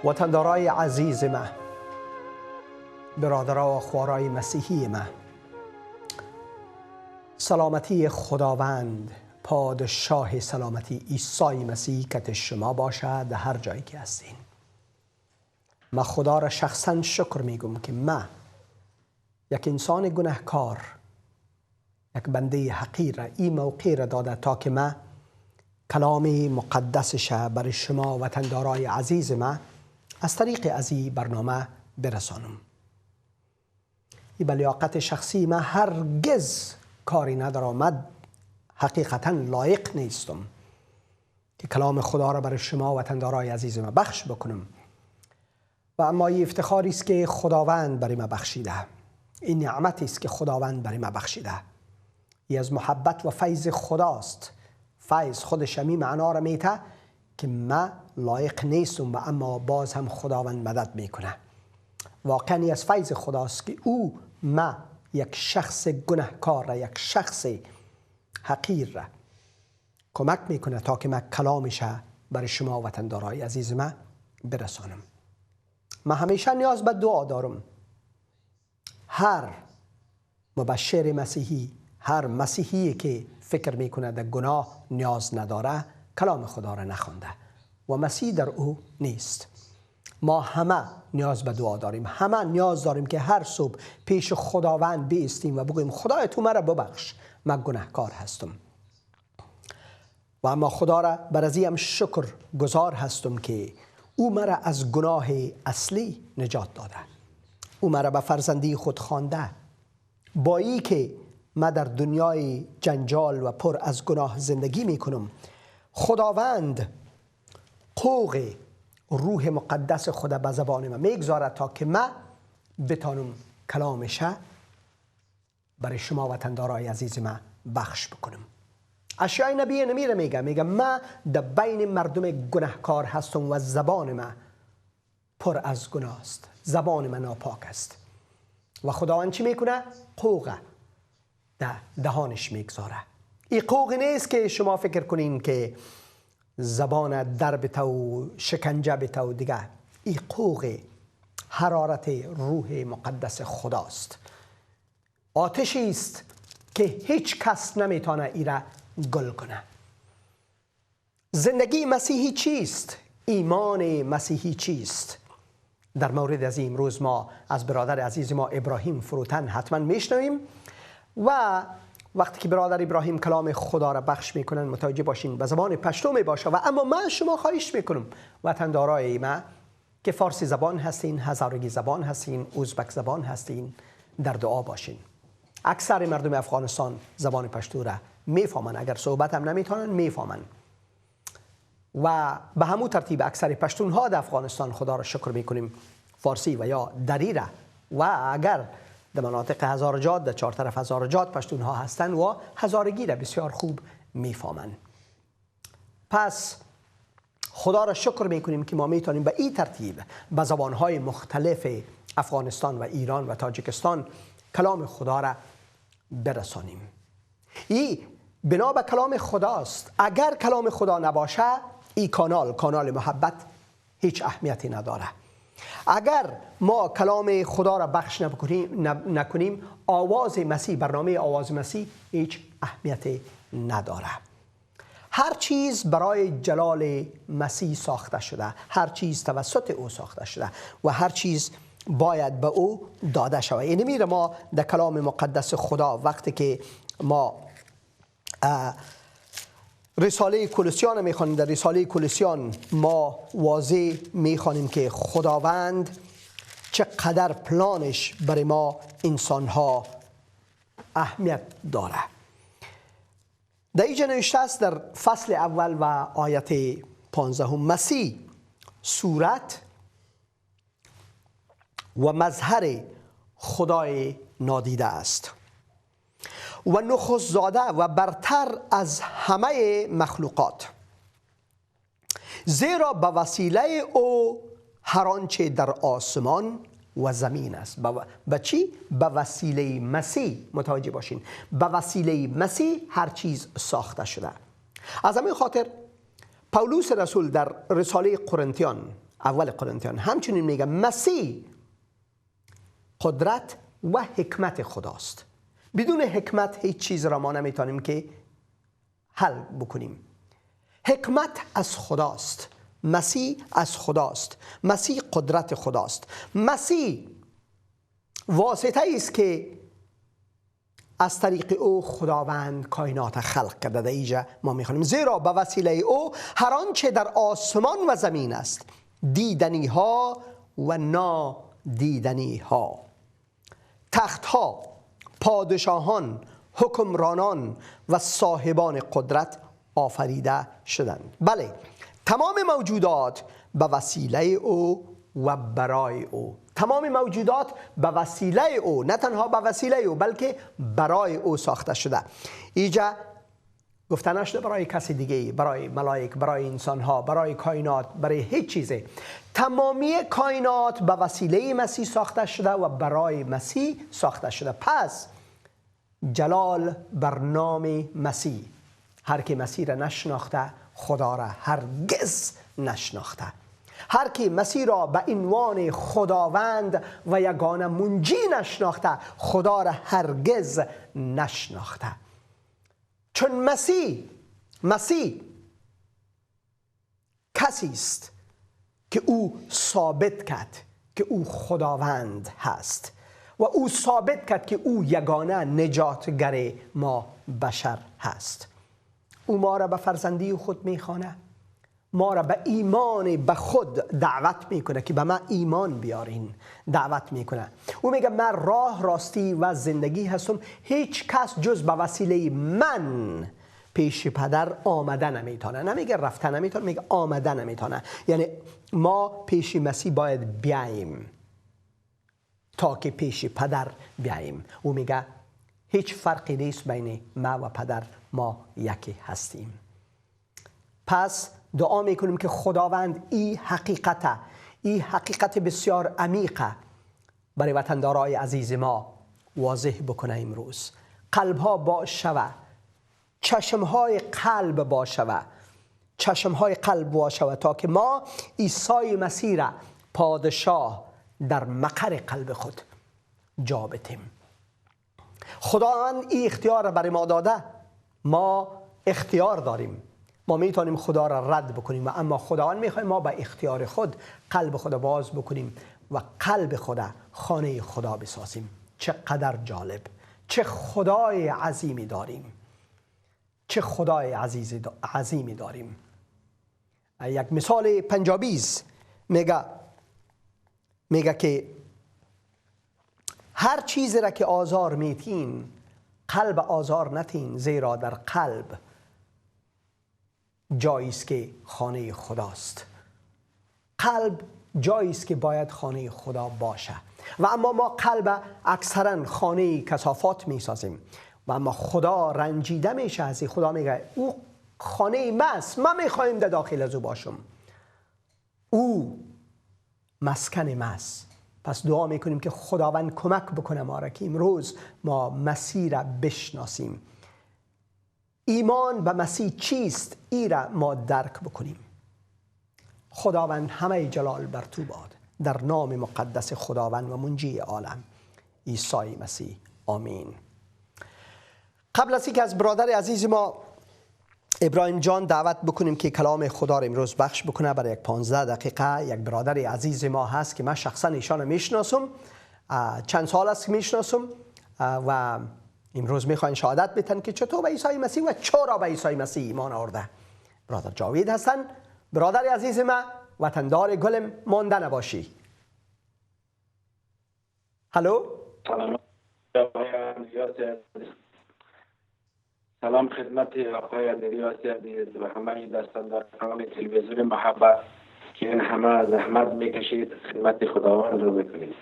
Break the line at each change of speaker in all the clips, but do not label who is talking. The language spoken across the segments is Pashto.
وطندارای عزیز ما، برادرها و خوارای مسیحی ما، سلامتی خداوند پادشاه سلامتی عیسی مسیح کت شما باشد در هر جایی که هستین. من خدا را شخصا شکر میگم که من یک انسان گناهکار، یک بنده حقیر را این موقع را داده تا که من کلام مقدسش برای شما وطندارای عزیز ما از طریق از این برنامه برسانم. این به لیاقت شخصی من هرگز کاری ندارم، حقیقتا لایق نیستم که کلام خدا را برای شما وطندارای عزیز ما بخش بکنم، و اما این افتخاری است که خداوند برای ما بخشیده، این نعمتی است که خداوند برای ما بخشیده. این از محبت و فیض خداست. فیض خودش همین معنا را میته که من لایق نیستم و اما باز هم خداوند مدد میکنه. واقعا از فیض خداست که او ما یک شخص گناهکار را، یک شخص حقیر را کمک میکنه تا که من کلامش برای شما وطندارای عزیز من برسانم. من همیشه نیاز به دعا دارم. هر مبشر مسیحی، هر مسیحی که فکر میکنه در گناه نیاز نداره، کلام خدا را نخونده و مسیح در او نیست. ما همه نیاز به دعا داریم. همه نیاز داریم که هر صبح پیش خداوند بایستیم و بگوییم خدای تو مرا ببخش، من گناهکار هستم. و اما خدا را بر از این شکر گزار هستم که او مرا از گناه اصلی نجات داده. او مرا به فرزندی خود خوانده. با ای که من در دنیای جنجال و پر از گناه زندگی می کنم، خداوند قوق روح مقدس خدا به زبان من میگذاره تا که من بتانم کلامش برای شما وطندارای عزیز من بخش بکنم. اشعیا نبی نمیره میگه من در بین مردم گناهکار هستم و زبان من پر از گناه است، زبان من ناپاک است. و خداوند چی میکنه؟ قوق در دهانش میگذاره. این قوق نیست که شما فکر کنین که زبان در بته و شکنجه بته و دیگه. این قوق حرارت روح مقدس خداست. آتشی است که هیچ کس نمیتونه ای را گل کنه. زندگی مسیحی چیست؟ ایمان مسیحی چیست؟ در مورد از این امروز ما از برادر عزیز ما ابراهیم فروتن حتما میشنویم، و وقتی که برادر ابراهیم کلام خدا را بخش میکنن متوجه باشین به زبان پشتو میباشه. و اما من شما خواهش میکنم وطندارای ما که فارسی زبان هستین، هزارگی زبان هستین، ازبک زبان هستین، در دعا باشین. اکثر مردم افغانستان زبان پشتو را میفهمن، اگر صحبت هم نمیتونن میفهمن. و به همون ترتیب اکثر پشتون ها در افغانستان خدا را شکر میکنیم فارسی و یا دری را. و اگر در مناطق هزارجات، در چهار طرف هزارجات پشتون ها هستن و هزارگی را بسیار خوب میفهمن. پس خدا را شکر میکنیم که ما میتونیم به این ترتیب به زبانهای مختلف افغانستان و ایران و تاجیکستان کلام خدا را برسانیم. این بنا به کلام خداست. اگر کلام خدا نباشه این کانال محبت هیچ اهمیتی نداره. اگر ما کلام خدا را بخش نکنیم آواز مسیح، برنامه آواز مسیح هیچ اهمیتی نداره. هر چیز برای جلال مسیح ساخته شده، هر چیز توسط او ساخته شده و هر چیز باید به او داده شود. این میره ما در کلام مقدس خدا وقتی که ما رساله کولوسیان میخوانیم، در رساله کولوسیان ما واضح میخوانیم که خداوند چقدر پلانش برای ما انسانها اهمیت داره. در اینجا نوشته است در فصل اول و آیت 15: مسیح صورت و مظهر خدای نادیده است و نخست زاده و برتر از همه مخلوقات، زیرا به وسیله او هر آنچه در آسمان و زمین است. به چی؟ به وسیله مسیح. متوجه باشین، به وسیله مسیح هر چیز ساخته شده. از همین خاطر پولس رسول در رساله قرنتیان اول قرنتیان. همچنین میگه مسیح قدرت و حکمت خداست. بدون حکمت هیچ چیز را ما نمیتونیم که حل بکنیم. حکمت از خداست، مسیح از خداست، مسیح قدرت خداست. مسیح واسطه است که از طریق او خداوند کائنات خلق کرده. در اینجا ما میخوانیم زیرا به وسیله او هر آنچه در آسمان و زمین است، دیدنی ها و نادیدنی ها، تخت ها، پادشاهان، حکمرانان و صاحبان قدرت آفریده شدند. بله، تمام موجودات به وسیله او و برای او. تمام موجودات به وسیله او، نه تنها به وسیله او بلکه برای او ساخته شده. اینجا گفته نشده برای کسی دیگه، برای ملائک، برای انسانها، برای کائنات، برای هیچ چیزی. تمامی کائنات به وسیله مسیح ساخته شده و برای مسیح ساخته شده. پس جلال بر نام مسیح. هر کی مسیح را نشناخته خدا را هرگز نشناخته. هر کی مسیح را به عنوان خداوند و یگانه منجی نشناخته خدا را هرگز نشناخته. چون مسیح کسی است که او ثابت کرد که او خداوند هست و او ثابت کرد که او یگانه نجاتگر ما بشر هست. او ما را به فرزندی خود میخوانه، ما را به ایمان به خود دعوت میکنه که به من ایمان بیارین، دعوت میکنه. او میگه من راه، راستی و زندگی هستم، هیچ کس جز به وسیله من پیش پدر آمده نمیتونه. نمیگه رفته نمیتونه، میگه آمده نمیتونه. یعنی ما پیش مسیح باید بیاییم تا که پیش پدر بیاییم. او میگه هیچ فرقی نیست بین ما و پدر، ما یکی هستیم. پس دعا میکنیم که خداوند این حقیقت بسیار عمیقه برای وطندارای عزیز ما واضح بکنه. امروز قلبها باز شوه، چشمهای قلب باز شوه، چشمهای قلب باز شوه تا که ما عیسی مسیح را پادشاه در مقر قلب خود جا بدیم. خداوند این اختیار را برای ما داده، ما اختیار داریم. ما میتونیم خدا را رد بکنیم، اما خداوند میخواد ما به اختیار خود قلب خدا باز بکنیم و قلب خدا خانه خدا بسازیم. چقدر جالب! چه خدای عظیمی داریم، چه خدای عظیمی داریم. یک مثال پنجابیز میگه که هر چیزی را که آزار میتین قلب آزار نتین، زیرا در قلب جایی است که خانه خداست. قلب جایی است که باید خانه خدا باشه و اما ما قلب اکثرا خانه کثافات میسازیم و اما خدا رنجیده میشه از این. خدا میگه او خانه ماست، ما میخوایم در داخل از او باشم، او مسکن ماست. پس دعا میکنیم که خداوند کمک بکنه ما را که امروز ما مسیح را بشناسیم. ایمان به مسیح چیست ای را ما درک بکنیم. خداوند همه جلال بر تو باد، در نام مقدس خداوند و منجی عالم عیسی مسیح، آمین. قبل از اینکه از برادر عزیز ما ابراهیم جان دعوت بکنیم که کلام خدا را امروز بخش بکنه برای 15 دقیقه، یک برادر عزیز ما هست که من شخصا ایشان میشناسم، چند سال است که میشناسم و امروز میخواین شهادت بدن که چطور به عیسی مسیح و چرا به عیسی مسیح ایمان آورده. برادر جاوید هستن. برادر عزیز ما، وطندار گلم، مانده نباشی. هلو.
سلام خدمت آقای الیاس عزیز و همه دستانداران تلویزیون محبت که این همه زحمت میکشید خدمت خداوند رو بکنید.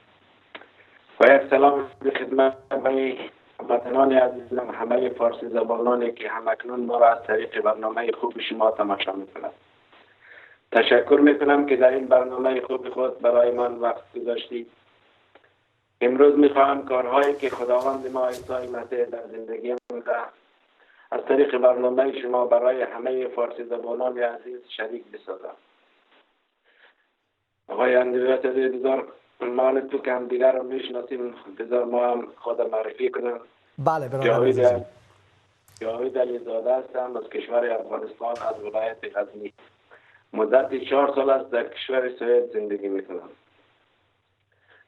و یک سلام به خدمت هموطنان عزیزم، همه فارسی زبانانی که همکنون ما را از طریق برنامه خوب شما تماشا میکنند. تشکر میکنم که در این برنامه خوب خود برای من وقت گذاشتید. امروز میخواهم کارهایی که خداوند ما عیسی مسیح در زندگی ما از طریق برنامه شما برای همه فارسی زبانان عزیز شریک بسازم. آقای اندریاس دیدار مال تو که هم دیگر رو میشناسیم، بذار ما هم خود معرفی کنم.
بله برادر عزیزم.
جاوید علیزاده هستم، از کشور افغانستان، از ولایت غزنی. مدت 4 سال است در کشور سوئد زندگی میکنم.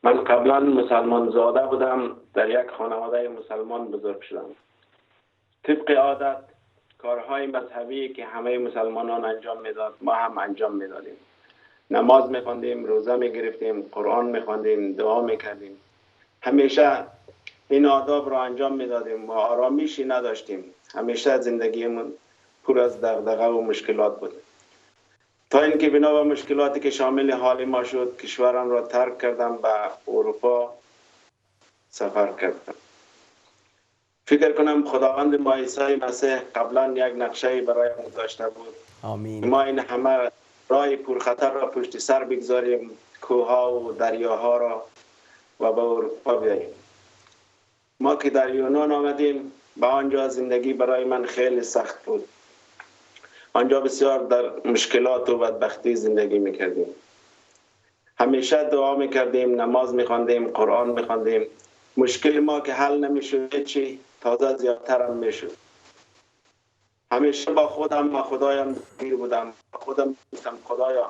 من قبلا مسلمان زاده بودم، در یک خانواده مسلمان بزرگ شدم. طبق عادت کارهای مذهبی که همه مسلمانان انجام میداد ما هم انجام میدادیم. نماز میخواندیم، روزه میگرفتیم، قرآن میخواندیم، دعا میکردیم. همیشه این آداب را انجام میدادیم و آرامشی نداشتیم. همیشه زندگیمون پر از دغدغه و مشکلات بود. تا اینکه بنا به مشکلاتی که شامل حال ما شد، کشورم را ترک کردم، به اروپا سفر کردم. فکر کنم خداوند ما عیسی مسیح قبلا یک نقشه برای ما داشته بود.
آمین.
ما این همه راه پرخطر را پشت سر بگذاریم، کوهها و دریاها را، و به اروپا بیاییم. ما که در یونان آمدیم، به آنجا زندگی برای من خیلی سخت بود. آنجا بسیار در مشکلات و بدبختی زندگی میکردیم. همیشه دعا میکردیم، نماز میخواندیم، قرآن میخواندیم. مشکل ما که حل نمیشد، چی تازه زیادتر هم میشد. همیشه با خودم و خدایم درگیر بودم. خودم گفتم خدایا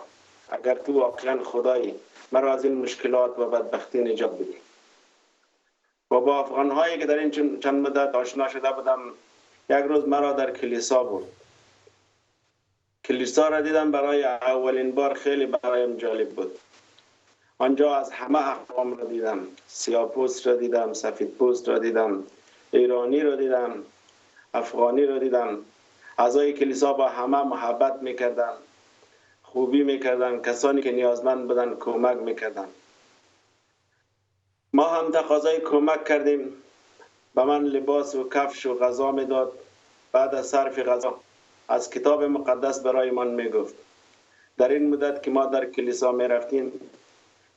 اگر تو واقعا خدایی، مرا از این مشکلات و بدبختی نجات بدی. و با افغان‌هایی که در این چند مدت آشنا شده بودم، یک روز مرا در کلیسا بود. کلیسا را دیدم، برای اولین بار خیلی برایم جالب بود. آنجا از همه اقوام را دیدم. سیاه‌پوست را دیدم، سفیدپوست را دیدم، ایرانی را دیدم، افغانی را دیدم. اعضای کلیسا با همه محبت میکردند، خوبی میکردند. کسانی که نیازمند بودند کمک میکردند. ما هم تقاضای کمک کردیم. به من لباس و کفش و غذا میداد. بعد از صرف غذا از کتاب مقدس برای من میگفت. در این مدت که ما در کلیسا میرفتیم،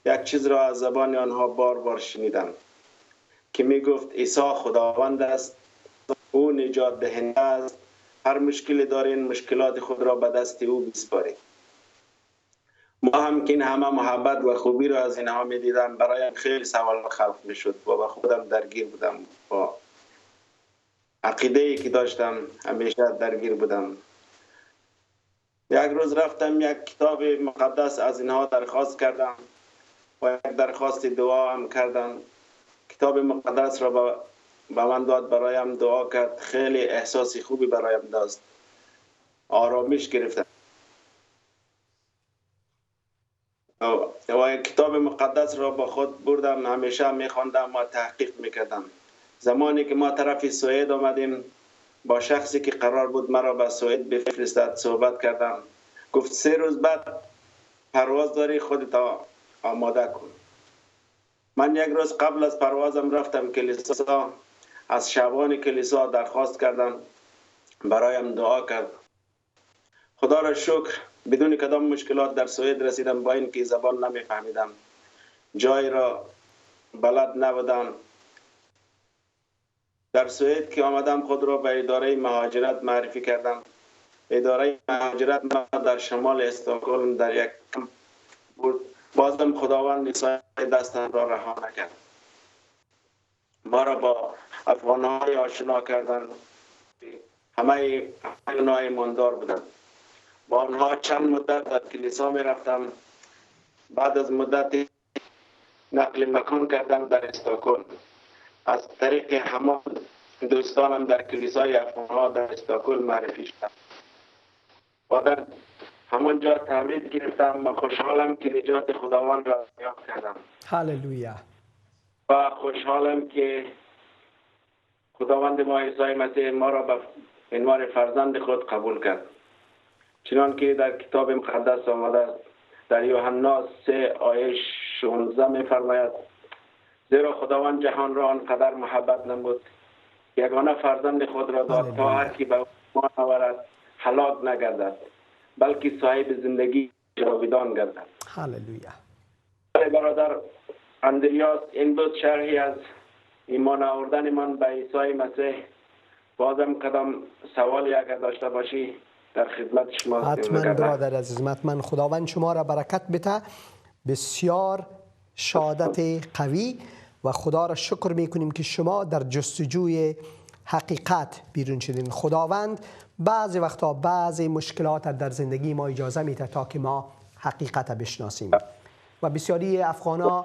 یک چیز را از زبان آنها بار بار شنیدم که میگفت عیسی خداوند است، او نجات دهنده است. هر مشکلی دارین، مشکلات خود را به دست او بسپارید. ما هم که این همه محبت و خوبی را از اینها می دیدم، برایم خیلی سوال خلق می شد و با خودم درگیر بودم. با عقیده ای که داشتم همیشه درگیر بودم. یک روز رفتم یک کتاب مقدس از اینها درخواست کردم و یک درخواست دعا هم کردم. کتاب مقدس را به من داد، برایم دعا کرد. خیلی احساسی خوبی برایم داشت. آرامش گرفتم. و کتاب مقدس را با خود بردم، همیشه میخواندم و تحقیق میکردم. زمانی که ما طرف سوئد آمدیم، با شخصی که قرار بود مرا به سوئد بفرستد صحبت کردم. گفت 3 روز بعد پرواز داری، خودت آماده کن. من یک روز قبل از پروازم رفتم کلیسا، از شبان کلیسا درخواست کردم، برایم دعا کرد. خدا را شکر بدون کدام مشکلات در سوئد رسیدم، با اینکه زبان نمیفهمیدم، جای را بلد نبودم. در سوئد که آمدم خود را به اداره مهاجرت معرفی کردم. اداره مهاجرت ما در شمال استکهلم در یک کمپ بود. بازم خداوند عیسی دستم را رها نکرد. ما را با افغان‌های آشنا کردند. همه اونها ایماندار بودند. با آنها چند مدت در کلیسا می رفتم. بعد از مدتی نقل مکان کردم در استکهلم. از طریق همه دوستانم در کلیسای افغان‌ها در استکهلم معرفی شدم. و در همانجا تعمید گرفتم و خوشحالم که نجات خداوند را یافت کردم.
هللویا.
و خوشحالم که خداوند ما عیسی مسیح ما را به عنوان فرزند خود قبول کرد. چنان که در کتاب مقدس آمده است، در یوحنا 3 آیه 16 می‌فرماید: زیرا خداوند جهان را آنقدر محبت نمود یگانه فرزند خود را داد تا هر کی به او ایمان آورد هلاک نگردد بلکه صاحب زندگی جاودان گردد.
هللویا.
برادر اندریاس، این بود شرحی از ایمان آوردن من به عیسی مسیح. بازم کدام سوالی اگر داشته باشی در خدمت شما هستم.
حتما برادر عزیز، حتما. خداوند شما را برکت بده. بسیار شهادت قوی و خدا را شکر میکنیم که شما در جستجوی حقیقت بیرون شدین. خداوند بعضی وقتا بعضی مشکلات در زندگی ما اجازه میده تا که ما حقیقت بشناسیم و بسیاری افغانا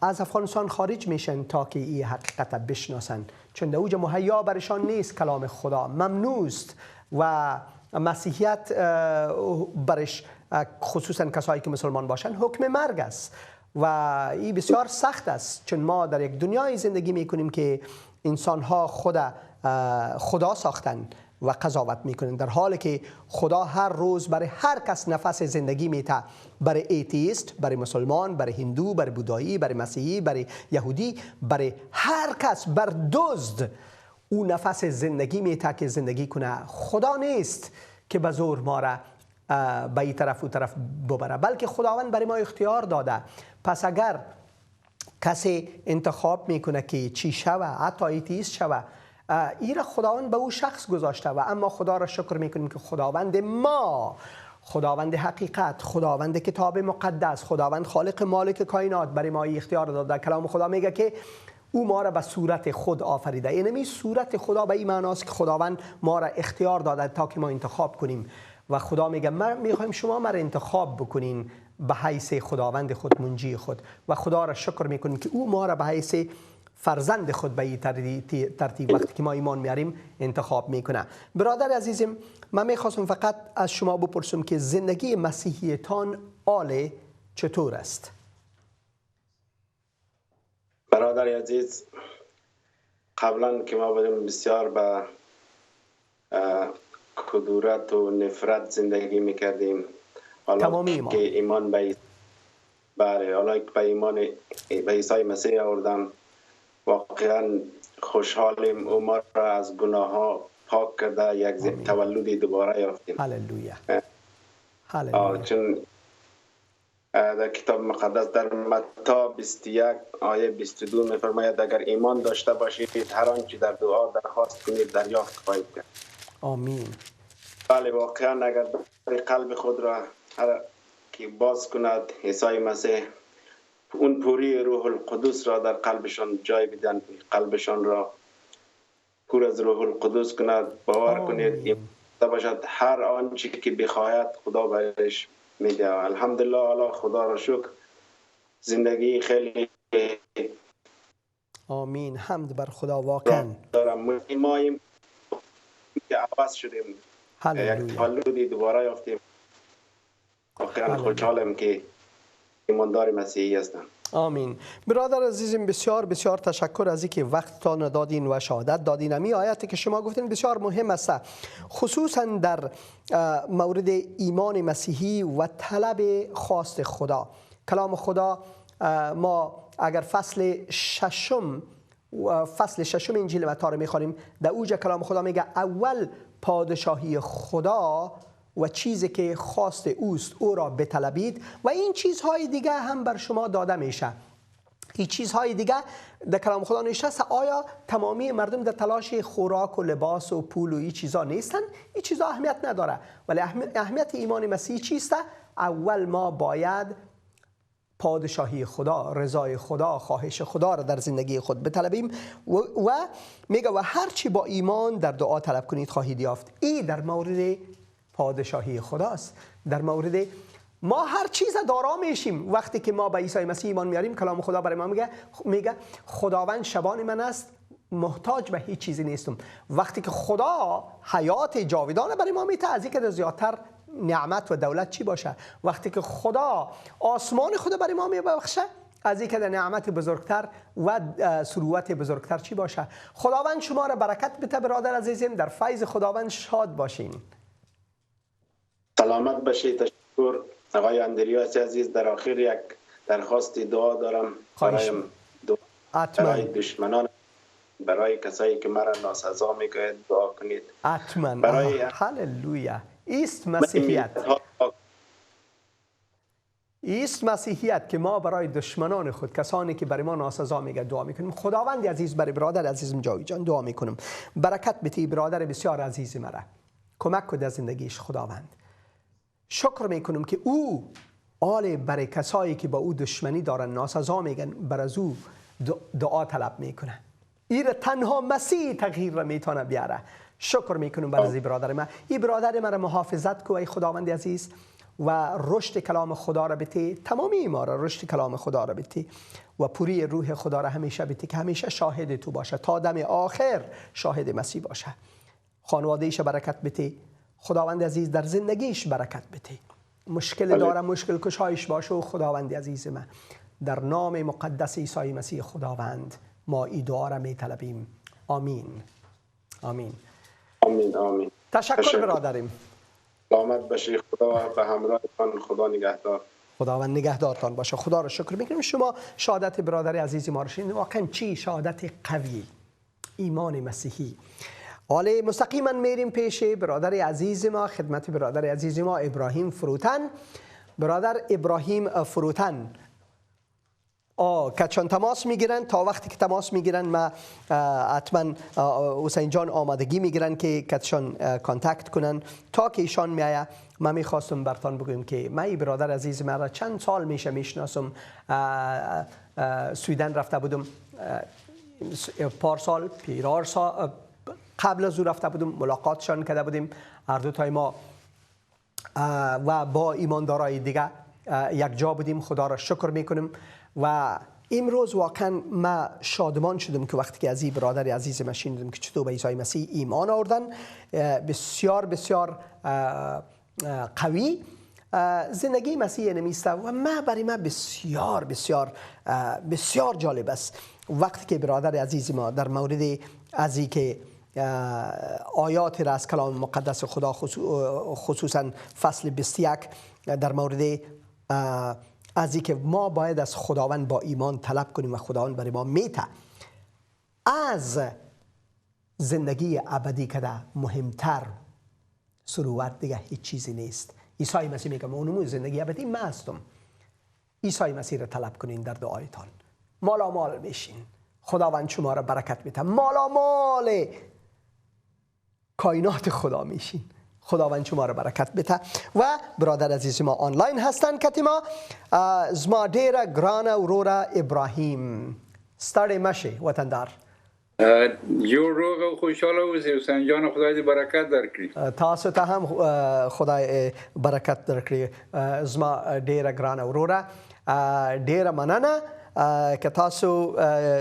از افغانستان خارج میشن تا که این حقیقت بشناسن، چون در اوج مهیا برشان نیست کلام خدا، ممنوع است و مسیحیت برش خصوصا کسایی که مسلمان باشن حکم مرگ است و این بسیار سخت است، چون ما در یک دنیای زندگی میکنیم که انسان ها خدا ساختن و قضاوت میکنن، در حالی که خدا هر روز برای هر کس نفس زندگی میده، برای ایتیست، برای مسلمان، برای هندو، برای بودایی، برای مسیحی، برای یهودی، برای هر کس، بر دزد او نفس زندگی میده که زندگی کنه. خدا نیست که به زور ما را به این طرف و طرف ببره، بلکه خداوند برای ما اختیار داده. پس اگر کسی انتخاب میکنه که چی شوه، حتی ایتیست شوه، این را خداوند به او شخص گذاشته و اما خدا را شکر میکنیم که خداوند ما، خداوند حقیقت، خداوند کتاب مقدس، خداوند خالق مالک کائنات برای ما اختیار داده. کلام خدا میگه که او ما را به صورت خود آفریده. اینمی صورت خدا به این معناست که خداوند ما را اختیار داده تا که ما انتخاب کنیم و خدا میگه ما میخوایم شما ما را انتخاب بکنین به حیث خداوند خود، منجی خود، و خدا را شکر میکنیم که او ما را به حیث فرزند خود به این ترتیب وقتی که ما ایمان میاریم انتخاب میکنه. برادر عزیزم، من میخواستم فقط از شما بپرسم که زندگی مسیحیتان آل چطور است؟
برادر عزیز، قبلا که ما بودیم بسیار به کدورت و نفرت زندگی میکردیم، حالا که ایمان به حالا که به ایمان به عیسی مسیح آوردم، واقعا خوشحالیم. او ما را از گناه ها پاک کرده، یک تولد دوباره یافتیم.
هللویا.
چون در کتاب مقدس در متی 21 آیه 22 میفرماید اگر ایمان داشته باشید هر آنچه در دعا درخواست کنید دریافت خواهید کرد.
آمین.
بله، واقعا اگر قلب خود را که باز کند، عیسی مسیح اون پوری روح القدس را در قلبشان جای بدن، قلبشان را پر از روح القدس کند. باور کنید باشد هر آنچه که بخواهد خدا بهش میده. الحمدلله، الله خدا را شکر، زندگی خیلی
آمین، حمد بر خدا. واقعا
ما این که عوض شدیم، یک تولدی دوباره یافتیم. واقعا خوشحالم که ایماندار مسیحی هستم.
آمین. برادر عزیزم، بسیار بسیار تشکر از اینکه وقتتان دادین و شهادت دادین. امی آیاتی که شما گفتین بسیار مهم است، خصوصا در مورد ایمان مسیحی و طلب خواست خدا. کلام خدا، ما اگر فصل ششم انجیل متی رو میخوانیم، در اوج کلام خدا میگه اول پادشاهی خدا و چیزی که خواست اوست او را بطلبید و این چیزهای دیگه هم بر شما داده میشه. این چیزهای دیگه در کلام خدا نوشته. آیا تمامی مردم در تلاش خوراک و لباس و پول و این چیزا نیستن؟ این چیزا اهمیت نداره، ولی اهمیت ایمان مسیحی چیست؟ اول ما باید پادشاهی خدا، رضای خدا، خواهش خدا را در زندگی خود بطلبیم و میگه و هر چی با ایمان در دعا طلب کنید خواهید یافت. این در مورد پادشاهی خداست. در مورد ما هر چیز دارا میشیم وقتی که ما به عیسی مسیح ایمان میاریم. کلام خدا برای ما میگه خداوند شبان من است، محتاج به هیچ چیزی نیستم. وقتی که خدا حیات جاودانه برای ما میده، از اینکه زیادتر نعمت و دولت چی باشه؟ وقتی که خدا آسمان خدا برای ما میبخشه، از اینکه در نعمت بزرگتر و ثروت بزرگتر چی باشه؟ خداوند شما را برکت بده. برادر عزیزم، در فیض خداوند شاد باشین.
سلامت باشید. تشکر آقای اندریاس عزیز. در آخر یک درخواست دعا دارم برای دشمنان، برای کسایی که مرا ناسزا میگوید دعا کنید.
حتما. برای هللویا. ایست مسیحیت. ایست مسیحیت که ما برای دشمنان خود، کسانی که برای ما ناسزا میگه دعا میکنیم. خداوند عزیز برای برادر عزیزم جاوید جان دعا میکنم، برکت بده برادر بسیار عزیز مرا، کمک کن در زندگیش. خداوند شکر میکنم که او آل برای کسایی که با او دشمنی دارن ناسزا میگن بر از او دعا طلب میکنه. این تنها مسیح تغییر را میتونه بیاره. شکر میکنم بر از این برادر من. این برادر من را محافظت کو ای خداوند عزیز و رشد کلام خدا را بده، تمامی ما را رشد کلام خدا را بده و پوری روح خدا را همیشه بده که همیشه شاهد تو باشه، تا دم آخر شاهد مسیح باشه. خانواده‌ایش برکت بده، خداوند عزیز در زندگیش برکت بده. مشکل داره، مشکل کشایش باشه و خداوند عزیز من در نام مقدس عیسی مسیح خداوند ما این دعا را میطلبیم. آمین. آمین.
آمین. آمین.
تشکر برادریم.
سلامت باشی. خدا به همراهتان. خدا نگهدار.
خداوند نگهدارتان باشه. خدا را شکر میکنیم. شما شهادت برادر عزیزی ما را شنیدید. واقعا چی شهادت قوی، ایمان مسیحی. حالا مستقیما میریم پیش برادر عزیز ما، خدمت برادر عزیز ما ابراهیم فروتن. برادر ابراهیم فروتن کچان تماس میگیرن. تا وقتی که تماس میگیرن ما حتما حسین جان آمادگی میگیرن که کچان کانتکت کنن. تا که ایشان میایه من میخواستم برتان بگویم که من این برادر عزیز من را چند سال میشه میشناسم. سویدن رفته بودم پارسال پیرار سال قبل از او رفته بودم، ملاقاتشان کرده بودیم هر دو تای ما و با ایماندارای دیگه یک جا بودیم. خدا را شکر میکنم و امروز واقعا ما شادمان شدم که وقتی که از این برادر عزیز ما شنیدم که چطور به عیسی مسیح ایمان آوردن. بسیار بسیار قوی زندگی مسیح نمیسته و برای ما بسیار بسیار بسیار جالب است وقتی که برادر عزیز ما در مورد از این که آیات را از کلام مقدس خدا خصوصا فصل 21 در مورد از این که ما باید از خداوند با ایمان طلب کنیم و خداوند برای ما میته از زندگی ابدی کده مهمتر ثروت دیگه هیچ چیزی نیست. عیسی مسیح میگه اونمون زندگی ابدی من هستم. عیسی مسیح را طلب کنین در دعایتان مالا مال میشین. خداوند شما را برکت میده. مالا مال کائنات خدا میشین. خداوند شما را برکت بده. و برادر عزیز ما آنلاین هستن کتیما زما ډیره ګرانه وروره ابراهیم ستړی مشي وطندار
جو روغ او خوشحاله اوسئ. حسین جان خدای دې برکت درکړي.
تاسو ته هم خدای برکت درکړي. زما ډیره ګرانه وروره ډیره مننه که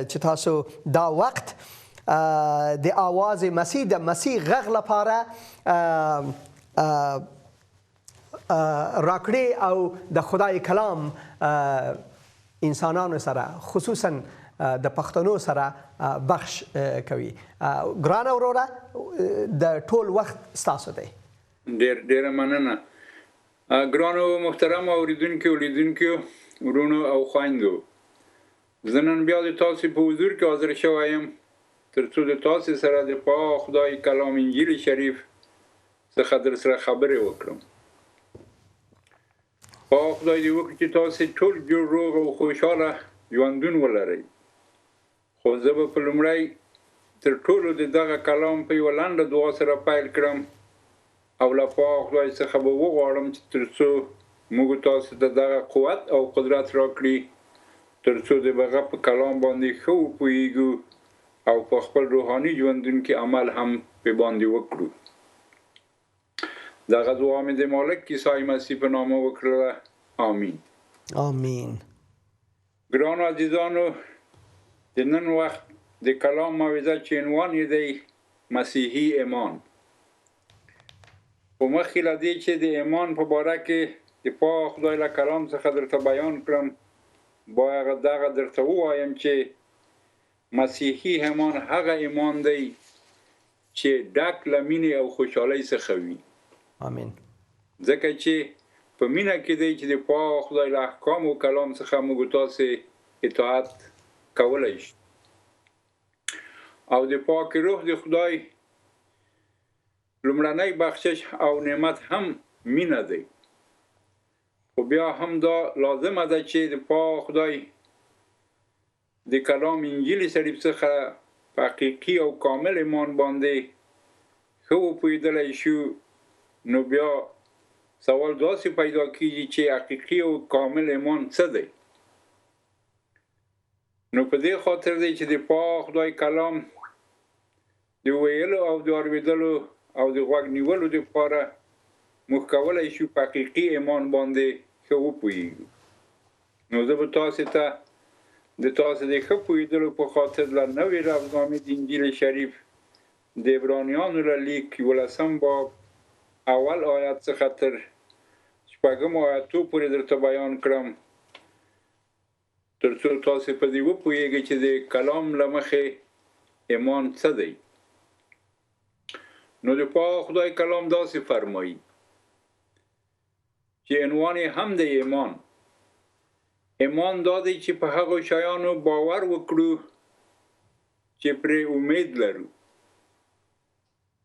چې تاسو دا وخت د آواز مسیح د مسیح غږ لپاره راکړي او د خدای کلام انسانانو سره خصوصا د پښتنو سره بخش کوي. ګرانه وروره د ټول وخت ستاسو دی.
ډیره مننه. ګرانو محترم اوریدونکو لیدونکو ورونو او خویندو، زه نن بیا د تاسو په حضور کې حاضر شوی یم تر څو د تاسو سره د پاک خدای کلام انجیل شریف څخه در سره خبرې وکړم. پاک خدای دې وکړي چې تاسو ټول جوړ روغ او خوشحاله ژوندون ولرئ. خو زه به په لومړی تر ټولو د دغه کلام په یوه لنډه دعا سره پیل کړم او له پاک خدای څخه به وغواړم چې تر څو موږ تاسو ته دغه قوت او قدرت راکړي تر څو د هغه په کلام باندې ښه وپوهیږو او په خپل روحاني ژوندون کې عمل هم په باندې وکړو. دغه دعا مې د مالک عیسی مسیح په نامه وکړله. آمین.
آمین.
ګرانو عزیزانو، د نن وخت د کلام موعظه چې عنوان یې دی مسیحي ایمان. په مخکې له دې چې د ایمان په باره کې د پاک خدای له کلام څخه درته بیان کړم باید دغه درته ووایم چې مسیحي ایمان هغه ایمان دی چې ډک له مینې او خوشحالۍ څخه وي.
آمین.
ځکه چې په مینه کې دی چې د پاک خدای له احکامو کلام څخه موږ تاسې اطاعت کولی شو او د پاک روح د خدای لومړنی بخشش او نعمت هم مینه دی. خو بیا هم دا لازمه ده چې د پاک خدای د کلام انجیل شریف څخه په حقیقي او کامل ایمان باندې ښه وپوهېدلی شو نو بیا سوال داسې پیدا کیږي چې حقیقي او کامل ایمان څه دی. نو په دې خاطر دی چې د پاک خدای کلام د ویلو او د اورېدلو او د غوږ نیولو لپاره موږ کولی شو په حقیقي ایمان باندې ښه وپوهېږو. نو زه به تاسې ته د تاسې د ښه پوهېدلو په خاطر له نوې روزنامې د انجیل شریف د عبرانیانو له لیک 11 باب اول آیت څخه تر 6 آیتو پورې درته بیان کړم، تر څو تاسې په دې وپوهېږئ چې د کلام له مخې ایمان څه دی. نو د پاک خدای کلام داسې فرمایي چې عنوان یې هم د ایمان دا دی چې په هغو شیانو باور وکړو چې پرې امید لرو،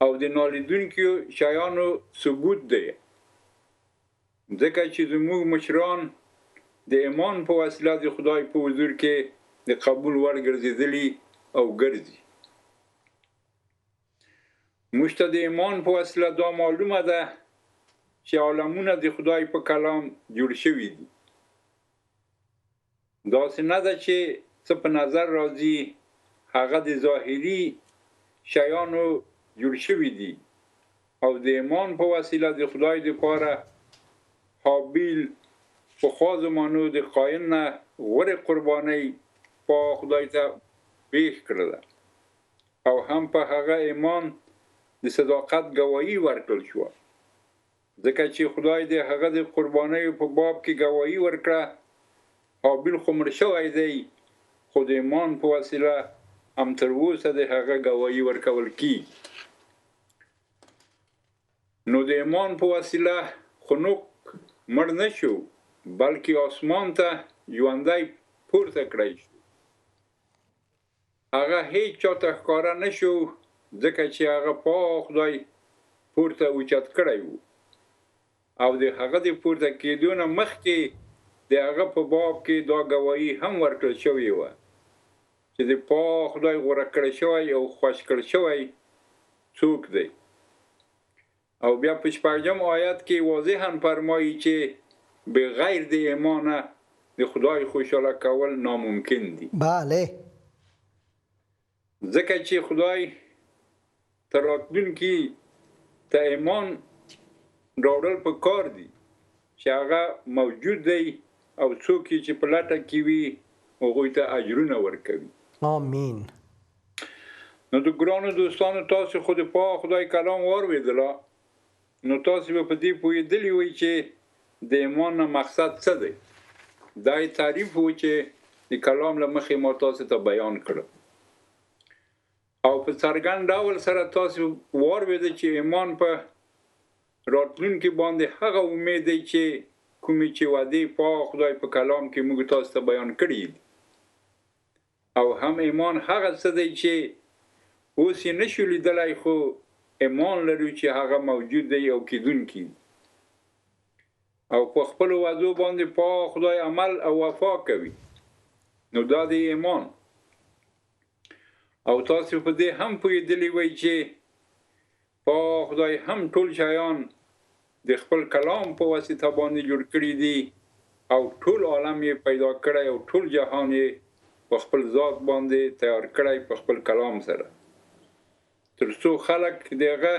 او د نالیدونکو شیانو ثبوت دی، ځکه چې زموږ مشران د ایمان په وسیله د خدای په حضور کې د قبول وړ ګرځېدلي او ګرځي. موږ ته د ایمان په وسیله دا معلومه ده چې عالمونه د خدای په کلام جوړ شوي دي. داسې نه ده چې څه په نظر راځي هغه د ظاهري شیانو جوړ شوي دي، او د ایمان په وسیله د خدای دپاره حابیل پخوا زمانو د قاین نه غوره قربانۍ په خدای ته پیښ کړله، او هم په هغه ایمان د صداقت ګواهي ورکړل شوه، ځکه چې خدای د هغه د قربانیو په باب کې ګواهي ورکړه حابیل خو مړ شوی دی، خو د ایمان په وسیله هم تر اوسه د هغه ګواهي ورکول کیږي. نو د ایمان په وسیله خنوق مړ نه شو، بلکې آسمان ته ژوندی پورته کړی شو. هغه هیڅ چاته ښکاره نه شو، ځکه چې هغه پاک خدای پورته اوچت کړی و، او د هغه د پورته کېدو نه مخکې د هغه په باب کې دا ګواهي هم ورکړل شوې وه چې د پاک خدای غوره کړی شوی او خوښ کړی شوی څوک دی. او بیا په 6 آیت کې واضحاً فرمایي چې بغیر د ایمانه د خدای خوشحاله کول ناممکن دي.
بله.
ځکه چې خدای تر راتلونکي ته ایمان راوړل په کار دي چې هغه موجود دی، او څوک چې په لټه کې وي هغوی ته اجرونه ورکوي.
آمین.
نو د ګرانو دوستانو، تاسو خو د پاک خدای کلام واورېدله، نو تاسو به په دې پوهېدلي وئ چې د ایمان نه مقصد څه دی. دا یې تعریف و چې د کلام له مخې ما تاسو ته بیان کړه، او په څرګند ډول سره تاسو واورېده چې ایمان په راتلونکي باندې هغه امید دی چې کومې چې وعدې پاک خدای په کلام کې موږ تاسو ته بیان کړي دي، او هم ایمان هغه څه دی چې اوس یې نشو لیدلی، خو ایمان لرو چې هغه موجود دی او کیدونکی دی، او په خپلو وعدو باندې پاک خدای عمل او وفا کوي. نو دا دی ایمان. او تاسو په دې هم پوهېدلی وئ چې پاک خدای هم ټول شیان د خپل کلام په واسطه باندې جوړ کړي دي، او ټول عالم یې پیدا کړی، او ټول جهان یې په خپل ذات باندې تیار کړی په خپل کلام سره، تر څو خلک دغه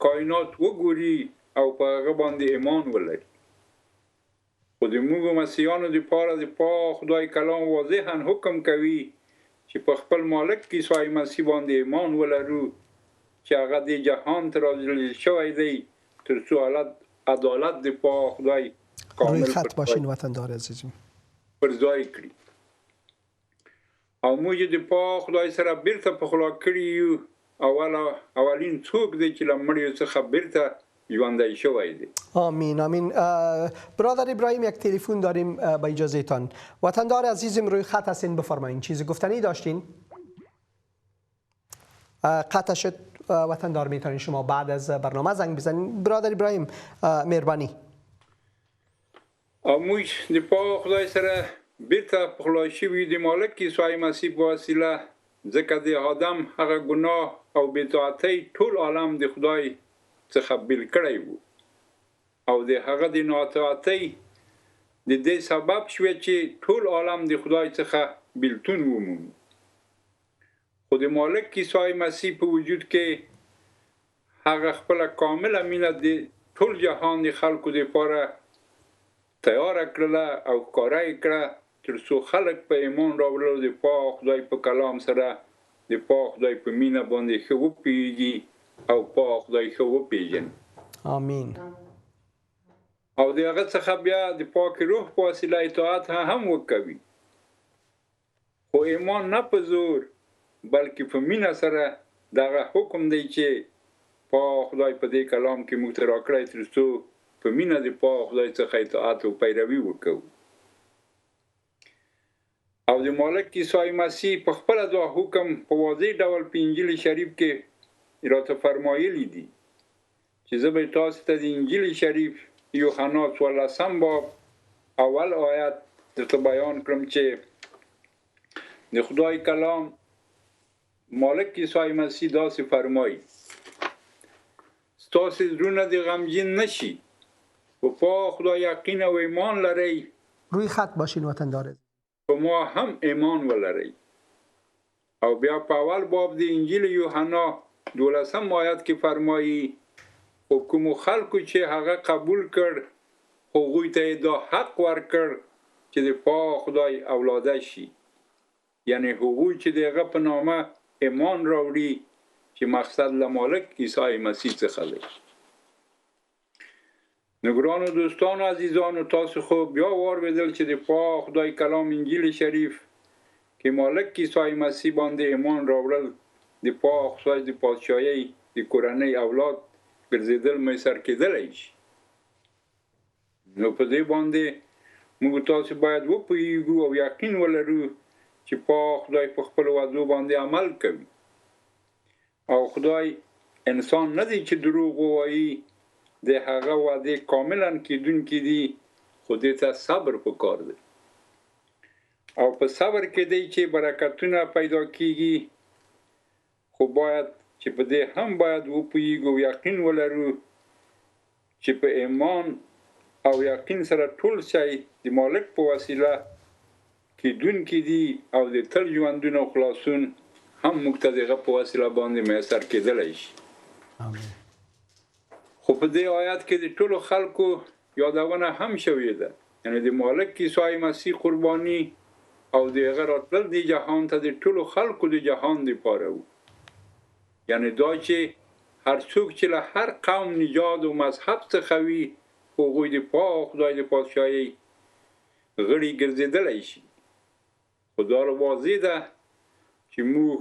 کائنات وګوري او په هغه باندې ایمان ولري. خو د موږ مسیحیانو دپاره د پاک خدای کلام واضحاً حکم کوي چې په خپل مالک عیسی مسیح باندې ایمان ولرو، چې هغه د جهان ته راغلی شوی دی تر څو عدالت د پاک خدای
روی خط باشین وطندار عزیزم
پر ځای کړي، او موږ د پاک خدای سره بیرته پخلا کړي یو. اولین څوک دی چې له مړیو څخه بیرته ژوندی شوی دی.
آمین آمین. برادر ابراهیم، یک تلفن داریم با اجازه تان. وطندار عزیزم روی خط هستین، بفرمایین. چیزی گفتنی داشتین؟ قطع شد وطندار، میتونین شما بعد از برنامه زنگ بزنین. برادر ابراهیم مهربانی.
موږ د پاک خدای سره بیرته پخلا شوي د مالک عیسی مسیح په وسیله، ځکه د آدم هغه ګناه او بېطاعتۍ ټول عالم د خدای څخه بیل کړی و، او د هغه د نااطاعتۍ د دې سبب شوه چې ټول عالم د خدای څخه بیلتون ومومي. خو د مالک عیسی مسیح په وجود کې هغه خپل کامله مینه د ټول جهان د خلکو لپاره تیار کړله او ښکاره یې کړه تر څو خلک په ایمان راوړلو د پاک خدای په کلام سره د پاک خدای په مینه باندې ښه وپوهېږي او پاک خدای ښه وپېژني.
آمین.
او د هغه څخه بیا د پاک روح په وسیله اطاعت هم وکوي. خو ایمان نه په زور بلکې په مینه سره دغه حکم دی چې پاک خدای په دې کلام کې موږ ته راکړی تر څو په مینه د پاک خدای څخه اطاعت او پیروي وکړو. او د مالک عیسی مسیح په خپله دا حکم په واضح ډول په انجیل شریف کې راته فرمایلی دي چې زه به تاسو ته د انجیل شریف یوحنا 14 باب اول آیت درته بیان کړم چې د خدای کلام مالک عیسی مسیح داسې فرمایي: ستاسو زړونه د غمجین نشي، په پاک خدای یقین او ایمان لرئ.
روی خط باشین وطندار.
په ما هم ایمان ولرئ. او بیا په اول باب د انجیل یوحنا 12 آیت کې فرمایي: خو کومو خلکو چې هغه قبول کړ هغوی ته یې دا حق ورکړ چې د پاک خدای اولاده شي، یعنی هغوی چې د هغه په نامه ایمان راوړي چې مقصد له مالک عیسی مسیح څخه دی. نو ګرانو دوستانو عزیزانو، تاسو خو بیا واورېدل چې د پاک خدای کلام انجیل شریف کې مالک عیسی مسیح باندې ایمان راوړل د پاک خدای د پادشاهۍ د کورنۍ اولاد ګرځېدل میسر کېدلی شي. نو په دې باندې موږ تاسو باید وپوهېږو او یقین ولرو چې پاک خدای په خپلو وعدو باندې عمل کوي. او خدای انسان نه دی چې دروغ ووایي، د هغه وعدې کاملا کېدونکي دي، خو دې ته صبر پکار دی. او په صبر کې دی چې برکتونه پیدا کېږي. خو باید چې په دې هم باید وپوهېږو یقین ولرو چې په ایمان او یقین سره ټول شی د مالک په وسیله کېدونکي دي او د تل ژوندون او خلاصون هم موږ ته د هغه په وسیله باندې میسر کېدلی شي. خو په دې آیات کې د ټولو خلکو یادونه هم شوې ده، یعنی د مالک عیسی مسیح قرباني او د هغه راتلل د جهان ته د ټولو خلکو د جهان دپاره و. یعنی دا چې هر څوک چې له هر قوم، نژاد او مذهب څخه وي هغوی د پاک خدای د پادشاهۍ غړي ګرځېدلی شي. خو دا واضح ده چې موږ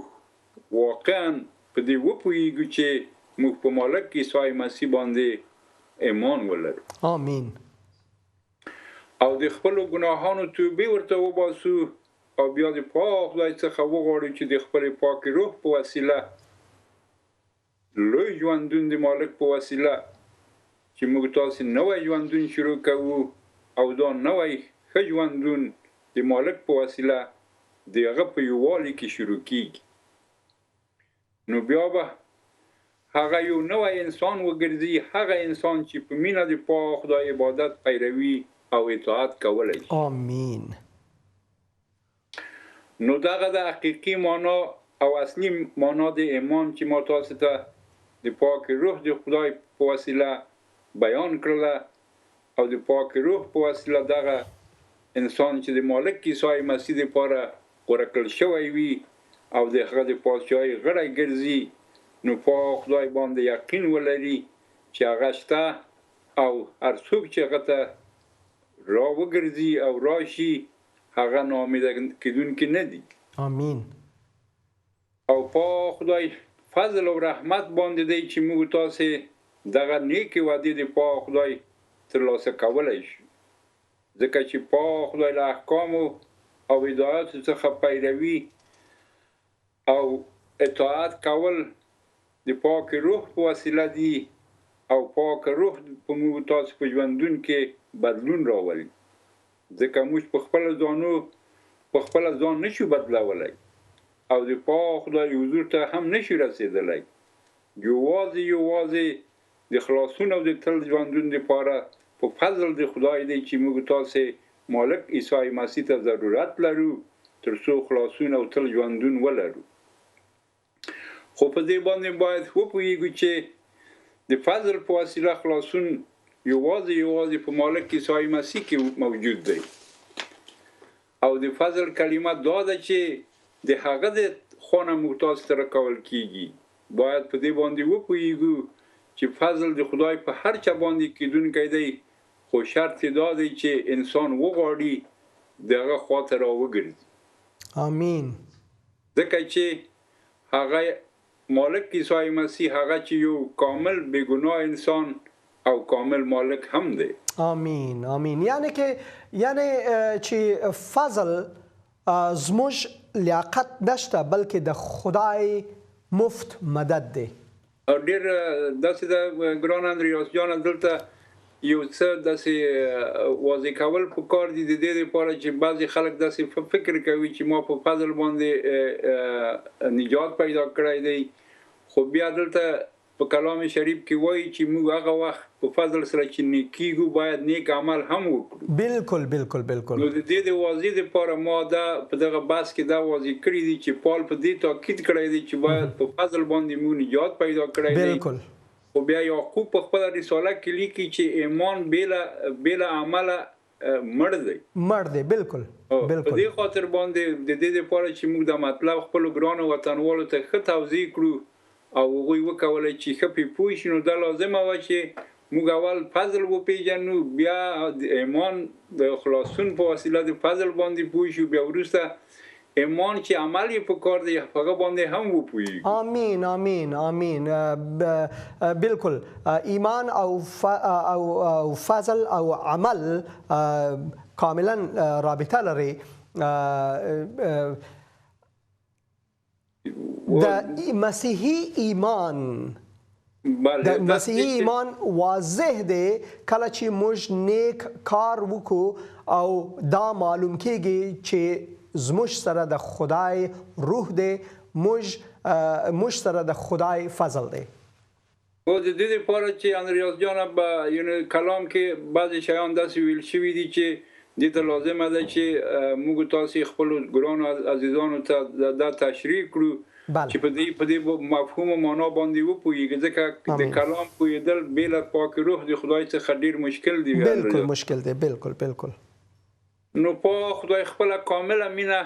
واقعا په دې وپوهېږو چې موږ په مالک عیسی مسیح باندې ایمان ولرو.
آمین.
او د خپلو ګناهانو توبې ورته وباسو او بیا د پاک خدای څخه وغواړو چې د خپل پاک روح په وسیله لوی ژوندون د مالک په وسیله چې موږ تاسې نوی ژوندون شروع کوو او دا نوی ښه ژوندون د مالک په وسیله د هغه په یووالي کې شروع کیږي. نو بیا به هغه یو نوی انسان وګرځي، هغه انسان چې په مینه د پاک خدای عبادت، پیروي او اطاعت کولی شي.
آمین.
نو دغه د حقیقي معنا او اصلي معنا د ایمان چې ما تاسو ته د پاک روح د خدای په وسیله بیان کړله او د پاک روح په وسیله دغه انسان چې د مالک عیسی مسیح لپاره غوره کړل شوی وي او د هغه د پادشاهۍ غړی ګرځي، نو پاک خدای باندې یقین ولري چې هغه شته او هر څوک چې هغه ته را وګرځي او راشي هغه ناامیده کېدونکي نه دي.
آمین.
او پاک خدای فضل او رحمت باندې دی چې موږ تاسې دغه نیکې وعدې د پاک خدای ترلاسه کولی شو، ځکه چې پاک خدای له احکامو او هدایاتو څخه پیروي او اطاعت کول د پاک روح په وسیله دي او پاک روح په موږ تاسو په ژوندون کې بدلون راولي، ځکه موږ په خپله ځان نشو بدلولی او د پاک خدای حضور ته هم نشو رسېدلی. یوازې د خلاصون او د تل ژوندون لپاره په فضل د خدای دی چې موږ تاسې مالک عیسی مسیح ته ضرورت لرو تر څو خلاصون او تل ژوندون ولرو. خو په دې باندې باید وپوهیږو چې د فضل په وسیله خلاصون یوازې په مالک عیسی مسیح کې موجود دی. او د فضل کلمه دا ده چې د هغه د خونه موږ تاسو ته راکول کیږي. باید په دې باندې وپوهیږو چې فضل د خدای په هر چا باندې کیدونکی دی، خو شرط دا دی چې انسان وغواړي دغه خواته راوګرځي.
آمین.
ځکه چې هغه مالک عیسی مسیح هغه چې یو کامل بېګناه انسان او کامل مالک هم دی.
آمین آمین. یعنی چې فضل زموږ لیاقت نشته بلکې د خدای مفت مدد دی.
ډېر داسې د ګران اندریاس جان دلته یو څه داسې واضح کول پکار دي د دې لپاره چې بعضې خلک داسې فکر کوي چې ما په فضل باندې نجات پیدا کړی دی. خو بیا دلته په کلام شریف کې وایي چې موږ هغه وخت په فضل سره چې نیک کیږو باید نیک عمل هم وکړو.
بالکل بالکل بالکل.
نو د دې د واضح لپاره ما دا په دغه بحث کې دا واضح کړی دی چې پال په دې تاکید کړی دی چې باید په فضل باندې موږ نجات پیدا کړی دی.
بالکل.
خو بیا یعقوب په خپل رساله کې لیکي چې ایمان بلا عمله مړ دی.
بالکل.
په دې خاطر باندې د دې لپاره چې موږ دا مطلب خپل ګران وطنوالو ته ښه توضیح کړو او هغوی وکولای چې ښه پرې پوه شي، نو دا لازمه وه چې موږ اول فضل وپېژنو، بیا د ایمان د خلاصون په وسیله د فضل باندې پوه شو، بیا وروسته ایمان چې عمل یې پکار دی هغه باندې هم وپوهیږو.
آمین آمین آمین. بالکل. ایمان او فضل او عمل کاملا رابطه لري. د مسیحي ایمان د مسیحي ایمان واضح دی کله چې موږ نیک کار وکړو او دا معلوم کېږي چې زموږ سره د خدای روح دی، موږ سره د خدای فضل دی.
او د دې لپاره چې اندریاس جان په کلام کې بعضې شیان داسې ویل شوي دي چې دې ته لازمه ده چې موږ تاسې خپلو ګرانو عزیزانو ته دا تشریح کړو چې په دې مفهوم او معنا باندې وپوهیږي، ځکه د کلام پوهېدل بې له پاک روح د خدای څخه ډېر مشکل دی.
بالکل مشکل دی. بالکل بالکل.
نو په خدای خپله کامله مینه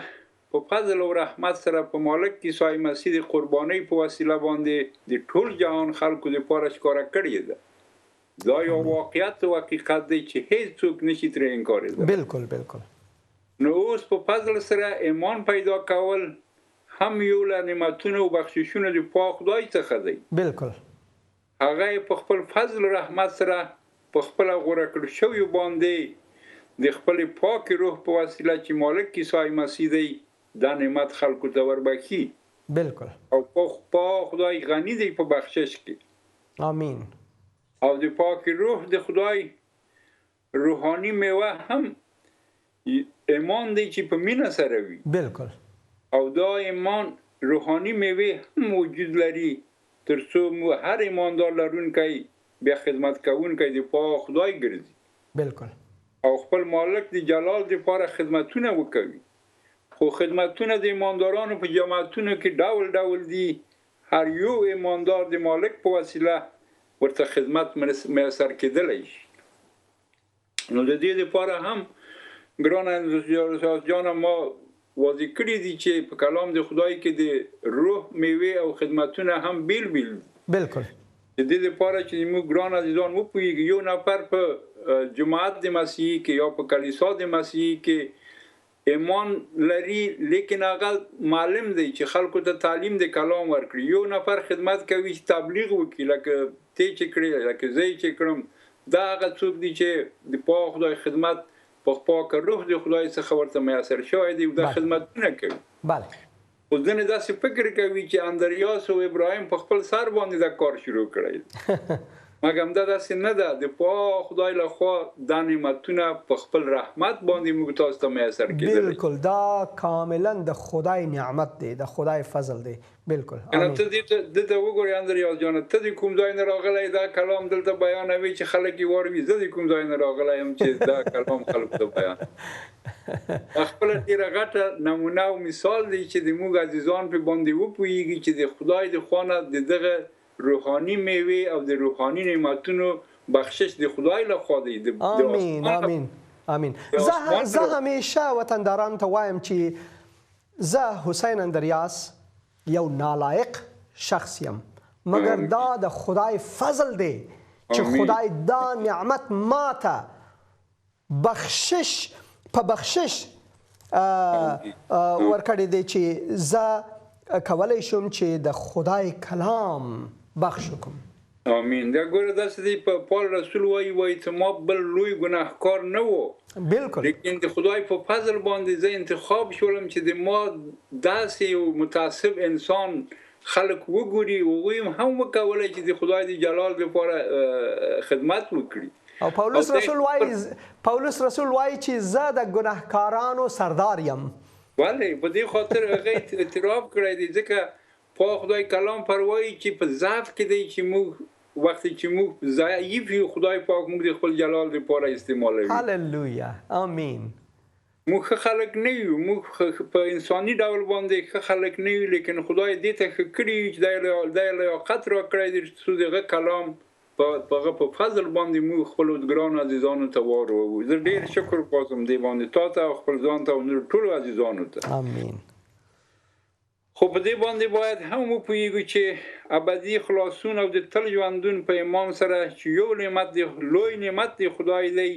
په فضل او رحمت سره په مالک عیسی مسیح د قربانۍ په وسیله باندې د ټول جهان خلکو لپاره ښکاره کړې ده. دا یو واقعیت او حقیقت دی چې هیڅ څوک نشي ترې انکارېدلی.
بالکل بالکل.
نو اوس په فضل سره ایمان پیدا کول هم یو له نعمتونو او بخششونو د پاک خدای څخه دی.
بالکل.
هغه په خپل فضل او رحمت سره په خپله غوره کړو شویو باندې د خپل پاک روح په وسیله چې مالک عیسی مسیح دی دا نعمت خلکو ته وربخي.
بالکل.
او پاک خدای غني دی په بخشش کې.
آمین.
او د پاک روح د خدای روحاني میوه هم ایمان دی چې په مینه سره وي.
بالکل.
او دا ایمان روحاني میوه هم وجود لري تر څو هر ایماندار لرونکی بیا خدمت کوونکی د پاک خدای ګرځي.
بالکل.
او خپل مالک د جلال لپاره خدمتونه وکوي. خو خدمتونه د ایماندارانو په جماعتونو کې ډول ډول دي. هر یو ایماندار د مالک په وسیله ورته خدمت میسر کېدلی شي. نو د دې لپاره هم ګران اندریاس جان ما واضح کړي دي چې په کلام د خدای کې د روح میوې او خدمتونه هم بیل بیل.
بالکل.
د دې لپاره چې موږ ګران عزیزان وپوهیږو یو نفر په جماعت د مسیحي کې یا په کلیسا د مسیحي کې ایمان لري لیکن هغه معلم دی چې خلکو ته تعلیم د کلام ورکړي. یو نفر خدمت کوي چې تبلیغ وکړي لکه ته چې کړې لکه زه چې کړم. دا هغه څوک دی چې د پاک خدای خدمت په پاک روح د خدای څخه ورته میسر شوی دی او دا خدمتونه کوي.
بله.
خو ځینې داسې فکر کوي چې اندریاس او ابراهیم په خپل سر باندې دا کار شروع کړی. مګم دا داسې نه ده د پاک خدای له خوا دا نعمتونه په خپل رحمت باندې موږ تاسو ته میسر کېدل
بالکل دا کاملا د خدای نعمت دی د خدای فضل دی بالکل
کنه ته دې ته وګورې اندریاس جان ته د کوم ځای نه راغلی دا کلام دلته بیانوي چې خلک یې واروي زه د کوم ځای نه راغلی یم چې دا کلام خلکو ته بیان خپل ډېره غټه نمونه او مثال دی چې د موږ عزیزان په باندې وپوهېږي چې د خدای د خوا نه د دغه روحانی میوه او د روحانی نعمتونو بخشش د خدای له خوا دی
آمین آمین آمین زه همیشه وطنداران ته وایم چې زه حسین اندریاس یو نالایق شخص یم مگر دا د خدای فضل دی چې خدای دا نعمت ماته بخشش په بخشش ورکړی دی چې زه کولی شم چې د خدای کلام بخش کوم
آمین دا ګوره داسې دی په پال رسول وایي چې ما بل لوی ګناهکار نه و
بالکل
لیکن د خدای په فضل باندې زه انتخاب شولم چې د ما داسې یو متعصب انسان خلک وګوري هغوی هم وکولی چې د خدای د جلال لپاره خدمت وکړي
او پولس رسول وایي چې زه د ګناهکارانو سردار یم
ولې په دې خاطر هغه اعتراف کړی دی ځکه په خدای کلام پروايي چې په ضعف کې دی چې موږ وخت چې موږ ضعیف یو خدای پاک موږ د خپل جلال لپاره استعمالوي
هللویا آمین
موږ خلک نه یو موږ په انساني ډول باندې ښه خلک نه یو لیکن خدای دې ته ښه کړي چې د لیاقت راکړی دی چې دغه کلام په فضل باندې موږ خپل ګران عزیزانو ته وارو زه ډېر شکر کوم دی باندې تا ته خپل ځان ته او ټول عزیزانو ته
آمین
خو په دې باندې باید هم وپوهیږو چې ابدي خلاصون او د تل ژوندون په ایمان سره چې یو نعمت دی لوی نعمت دی خدای دی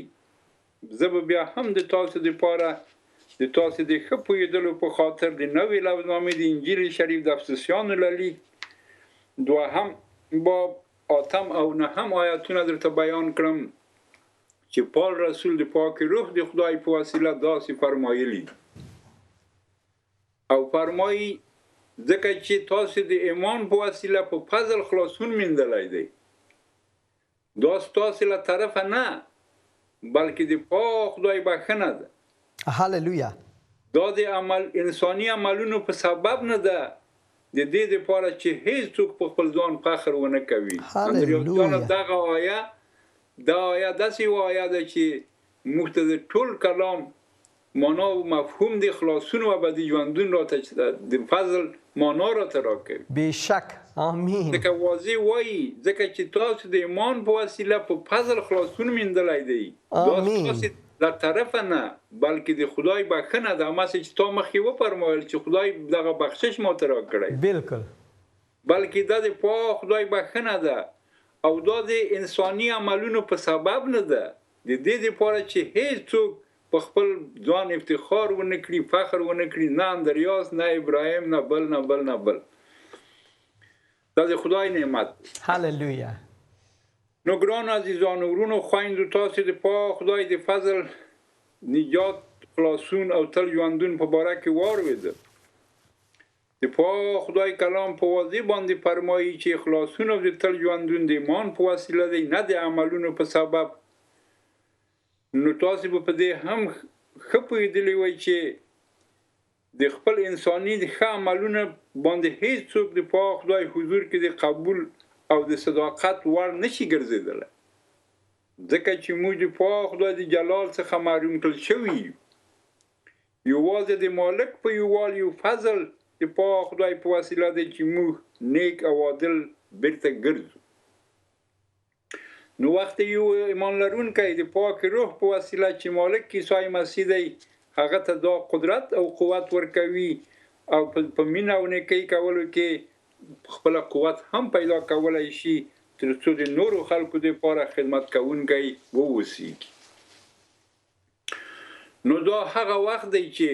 زه به بیا هم د تاسو لپاره د تاسو د ښه پوهېدلو په خاطر د نوې لفظنامې د انجیل شریف د افسوسیانو له لیک دوهم باب 8 او 9 آیاتونه درته بیان کړم چې پال رسول د پاک روح د خدای په وسیله داسې فرمایلی او فرمایي ځکه چې تاسو د ایمان په وسیله په فضل خلاصون موندلی دی دا ستاسو له طرفه نه بلکې د پاک خدای بخښنه ده
هللویا
دا د انساني عملونو په سبب نه ده د دې لپاره چې هیڅ څوک په خپل ځان فخر ونه کوي
هللویا
دغه آیه داسې یوه آیه ده چې موږ ته د ټول کلام معنا او مفهوم د خلاصون و ابدي ژوندون راته د فضل معنا راته راکوي
بېشک آمین
ځکه واضح وایي ځکه چې تاسو د ایمان په وسیله په فضل خلاصون موندلی دی دا ستاسو له طرفه نه بلکې د خدای بخښنه ده هماسې چې تا مخکې وفرمایل چې خدای دغه بخشش ماته راکړی
بالکل
بلکې دا د پاک خدای بخښنه ده او دا د انساني عملونو په سبب نه ده د دې لپاره چې هیڅ څوک په خپل ځان افتخار ونه کړي فخر ونه کړي نه اندریاس نه ابراهیم نه بل دا د خدای نعمت
هللویا
نو ګران عزیزانو ورونو خویندو تاسو د پاک خدای د فضل نجات خلاصون او تل ژوندون په باره کې واورېده د پاک خدای کلام په واضح باندې فرمایي چې خلاصون او د تل ژوندون د ایمان په وسیله دی نه د عملونو په سبب نو تاسو په دې هم ښه پوهېدلی وای چې د خپل انساني د ښه عملونه باندې هیڅ څوک د پاک خدای حضور کې د قبول او د صداقت وړ نشي ګرځېدلی ځکه چې موږ د پاک خدای د جلال څخه محروم کړل شوي یو یوازې د مالک په یووالي او فضل د پاک خدای په وسیله دی چې موږ نیک او عادل بیرته ګرځو نو وخت یو ایمان لرونکی د پاک روح په وسیله چې مالک عیسی مسیح دی هغه ته دا قدرت او قوت ورکوي او په مینه او نیکۍ کولو کې خپل قوت هم پیدا کولای شي تر څو د نورو خلکو لپاره خدمت کوونکی واوسي نو دا هغه وخت دی چې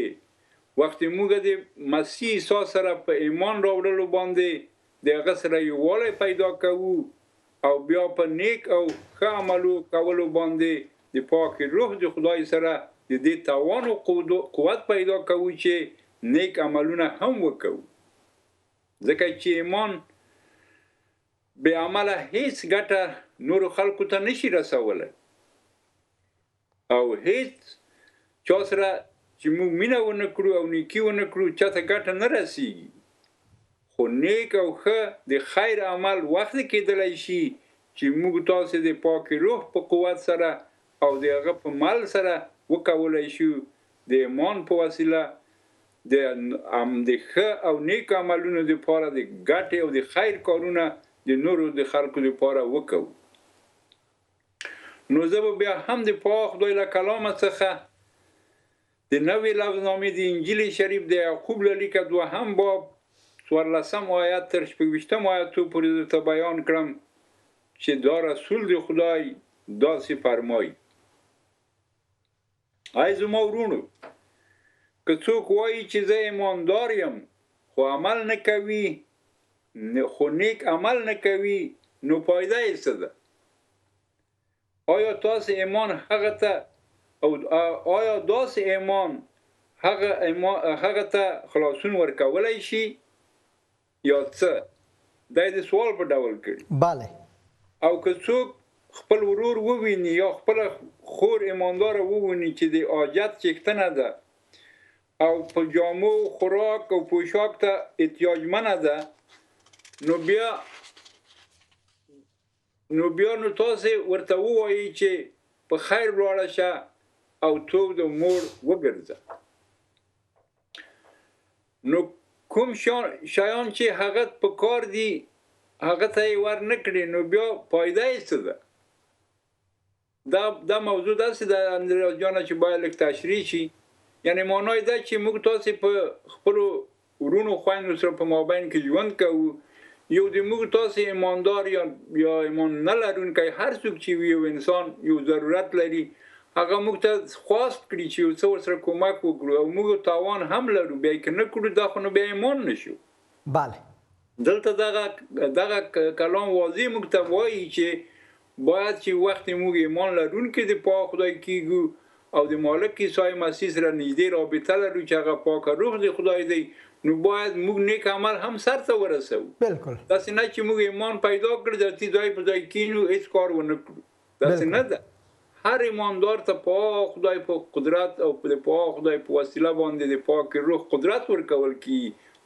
وخت موږ د مسیح عیسی سره په ایمان راوړلو باندې د هغه سره یووالی پیدا کوو او بیا په نیک او ښه عملو کولو باندې د پاک روح د خدای سره د دې توان او قوت پیدا کوو چې نیک عملونه هم وکړو ځکه چې ایمان بې عمله هیڅ ګټه نور خلکو ته نشي رسولی او هیڅ چا سره چې موږ مینه ونه کړو او نیکي ونه کړو چاته ګټه نه رسیږي خو نیک او ښه د خیر عمل وخت کېدلی شي چې موږ تاسو د پاک روح په قوت سره او د هغه په مال سره وکولای شو د ایمان په وسیله د ښه او نیک عملونو لپاره د ګټې او د خیر کارونه د نورو د خلکو لپاره وکړو نو زه به بیا هم د پاک خدای له کلامه څخه د نوې لفظنامې د انجیل شریف د یعقوب له لیکه 2 باب 14 آیت تر 26 آیتو پورې درته بیان کړم چې دا رسول د خدای داسې فرمایي ای زما ورونو که څوک وایي چې زه ایماندار یم خو عمل نه کوي خو نیک عمل نه کوي نو فایده یې څه ده آیا تاسو ایمان هغه ته او آیا داسې ایمان هغه ته خلاصون ورکولی شي یا څه دا د سوال په ډول کړي
بله
او که څوک خپل ورور وویني یا خپل خور ایماندار وویني چې د حاجت چښتنه ده او په جامو خوراک او پوشاک ته احتیاجمنه ده نو بیا تاسو ورته ووایي چې په خیر ولاړه شه او تو د مور وګرځه نو کوم شیان چې هغه په کار دي هغه ته یې ور نه کړي نو بیا فایده یې څه ده دا موضوع داسې ده اندریاس جانه چې باید لږ تشریح شي یعنی معنی ده چې موږ تاسې په خپلو ورونو خویندو سره په مابین کې ژوند کوو یو د موږ تاسې ایماندار یا ایمان نه لرونکی هر څوک چې وي یو انسان یو ضرورت لري هغه موږ ته خواست کړي چې یو څه ورسره کومک وکړو او موږ تاوان هم لرو بیا که نه کړو دا خو نو بیا ایمان نشو
بله
دلته دغه کلام واضح موږ ته وایي چې باید چې وخت موږ ایمان لرونکي د پاک خدای کیږو او د مالک عیسی مسیح سره نږدې رابطه لرو چې هغه پاک روح د خدای دی نو باید موږ نیک عمل هم سرته ورسوو
بالکل
داسې نه چې موږ ایمان پیدا کړو درتي ځای په ځای کینو هیڅ کار ونه کړو داسې نه ده هر ایماندار ته پاک خدای په قدرت او د پاک خدای په وسیله باندې د پاک روح قدرت ورکول کی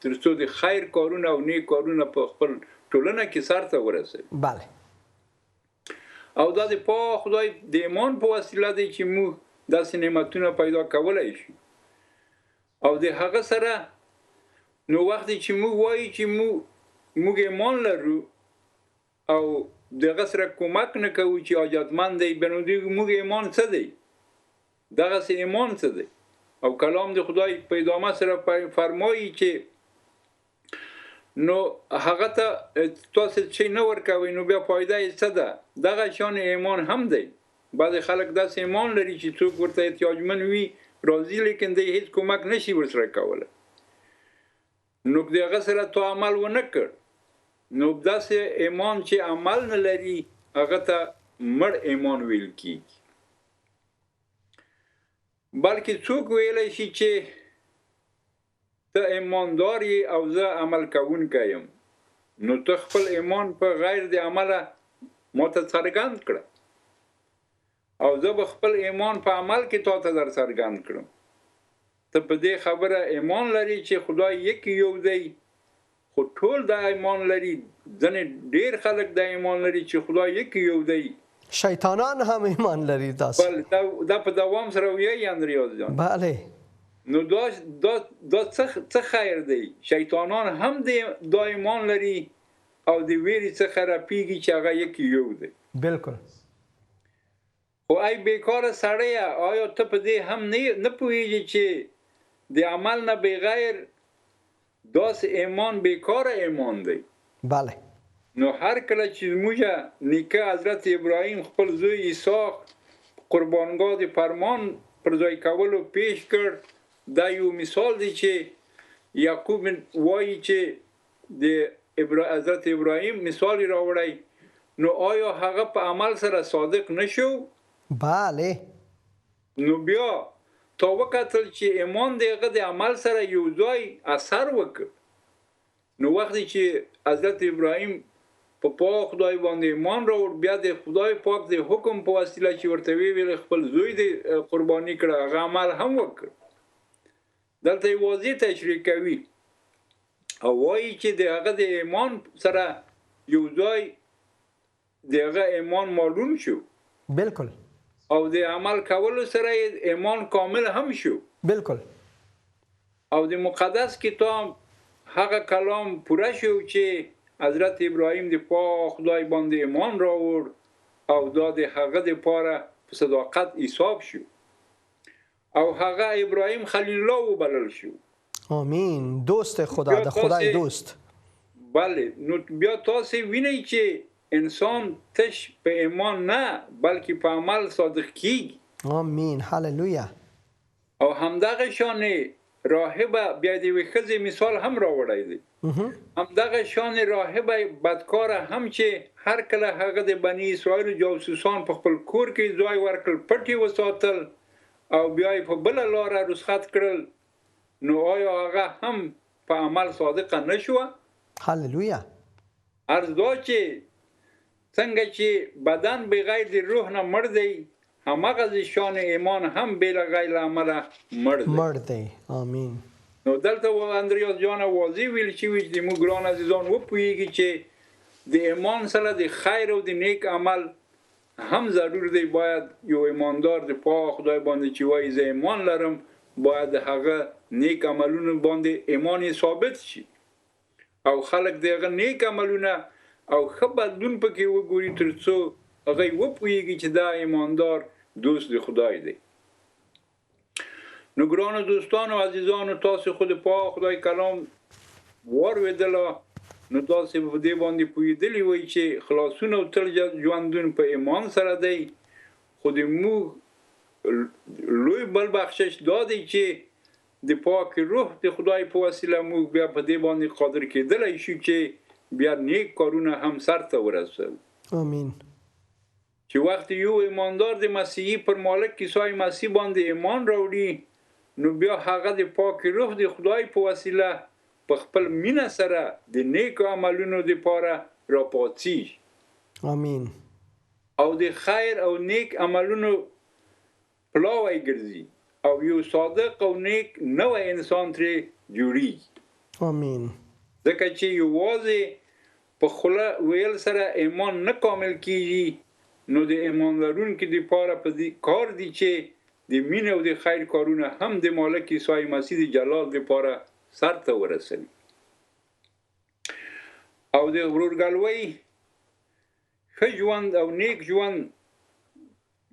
تر څو د خیر کارونه او نیک کارونه په خپل ټولنه کې سرته ورسوي
بله
او دا د پاک خدای د ایمان په وسیله دی چې موږ داسې نعمتونه پیدا کولای شو او د هغه سره نو وخت چې موږ وایو چې موږ ایمان لرو او دغه سره کومک نه کوو چې حاجتمند دی بنو موږ ایمان څه دی دغسې ایمان څه دی او کلام د خدای په ادامه سره فرمایي چې نو هغه ته تاسو چې نه ورکوئ نو بیا فایده یې څه ده دغه شان ایمان هم دی بعضې خلک داسې ایمان لري چې څوک ورته احتیاجمند وي راځي لیکن دی هیڅ کومک نشي ورسره کولی نو د هغه سره تو عمل ونه کړ نو داسې ایمان چې عمل نه لري هغه ته مړ ایمان ویل کیږي بلکې څوک ویلی شي چې ته ایماندار یې او زه عمل کوونکی یم نو ته خپل ایمان په غیر د عمله ماته څرګند کړه او زه به خپل ایمان په عمل کې تا ته در څرګند کړم ته په دې خبره ایمان لري چې خدای یکی یو دی خو ټول دا ایمان لري ځنې ډېر خلک دا ایمان لري چې خدای یکی یو دی
شیطانان هم ایمان لري تاسو
دا په دوام سره ویایي اندریاس جان
بله
نو دا څه خیر دی شیطانان هم دا ایمان لري او د ویرې څخه رپیږي چې هغه یکی یو دی
بالکل
خو ای بیکاره سړیه آیا ته په دې هم نه پوهیږي چې د عمل نه بغیر داسې ایمان بیکاره ایمان دی
بله
نو هر کله چې زموږ نیکه حضرت ابراهیم خپل زوی اسحاق قربانګاه د فرمان پر ځای کولو پیش کړ دا یو مثال دی چې یعقوب وایي چې د حضرت ابراهیم مثال راوړی نو آیا هغه په عمل سره صادق نشو
بله
نو بیا تا وکتل چې ایمان د هغه د عمل سره یو ځای اثر وکړ نو وختی چې حضرت ابراهیم په پاک خدای باندې ایمان راوړ، بیا د خدای پاک د حکم په وسیله چې ورته ویل خپل زوی د قرباني کړه، هغه عمل هم وکړ. دلته یې واضح تشریح کوي او وایي چې د هغه د ایمان سره یو ځای د هغه ایمان معلوم شو،
بالکل،
او د عمل کولو سره ایمان کامل هم شو.
بالکل.
او د مقدس کتاب هغه کلام پوره شو چې حضرت ابراهیم د پاک خدای باندې ایمان راوړ او دا د هغه د پاره په صداقت حساب شو او هغه ابراهیم خلیل الله وبلل شو.
آمین. دوست خدا، د خدای دوست.
بله، نو بیا تاسو وینئ چې انسان تش په ایمان نه بلکې په عمل صادق کیږي.
آمین. هللویا.
او همدغه شانې راهبه بیا د یوې ښځې مثال هم راوړی دی. همدغه شانې راهبه بدکاره هم چې هر کله هغه د بني اسرائیلو جاسوسان په خپل کور کې ځای ورکړل، پټ یې وساتل او بیا یې په بله لاره رخصت کړل، نو آیا هغه هم په عمل صادقه نه شوه؟
هللویا.
عرض دا چې څنګه چې بدن بغیر د روح نه مړ دی، همغه شان ایمان هم بلا غیر عمله مړ دی.
آمین.
نو دلته اندریاس جان واضح ویل چې موږ ګران عزیزان وپوهیږي چې د ایمان سره د خیر او د نیک عمل هم ضرور دی. باید یو ایماندار د پاک خدای باندې چې وایي زه ایمان لرم، باید هغه نیک عملونه باندې ایمان ثابت شي او خلک دغه نیک عملونه او ښه بدلون پکې وګوري، ترڅو هغه وپوهیږي چې دا ایماندار دوست د خدای دی. نو ګرانو دوستانو عزیزانو، تاسو خود پاک خدای کلام واورېدله، نو تاسو په دې باندې پوهېدلی وئ چې خلاصون او تل ژوندون په ایمان سره دی. خو د موږ لوی بل بخشش دا دی چې د پاک روح د خدای په وسیله موږ بیا په دې باندې قادر کېدلی شو چې بیا نیک کارونه هم سرته ورسوو.
آمین.
چې وخت یو ایماندار د مسیحي پر مالک عیسی مسیح باندې ایمان راوړي، نو بیا هغه د پاک روح د خدای په وسیله په خپل مینه سره د نیکو عملونو لپاره راپاڅېږي.
آمین.
او د خیر او نیک عملونو پلاوی ګرځي او یو صادق او نیک نوی انسان ترې جوړیږي.
آمین.
ځکه چې یوازې په خوله ویل سره ایمان نه کامل کیږي، نو د ایمان لرونکي لپاره په دې کار دی چې د مینې او د خیر کارونه هم د مالک عیسی مسیح د جلال لپاره سرته ورسوي او د ورورګلوۍ ښه ژوند او نیک ژوند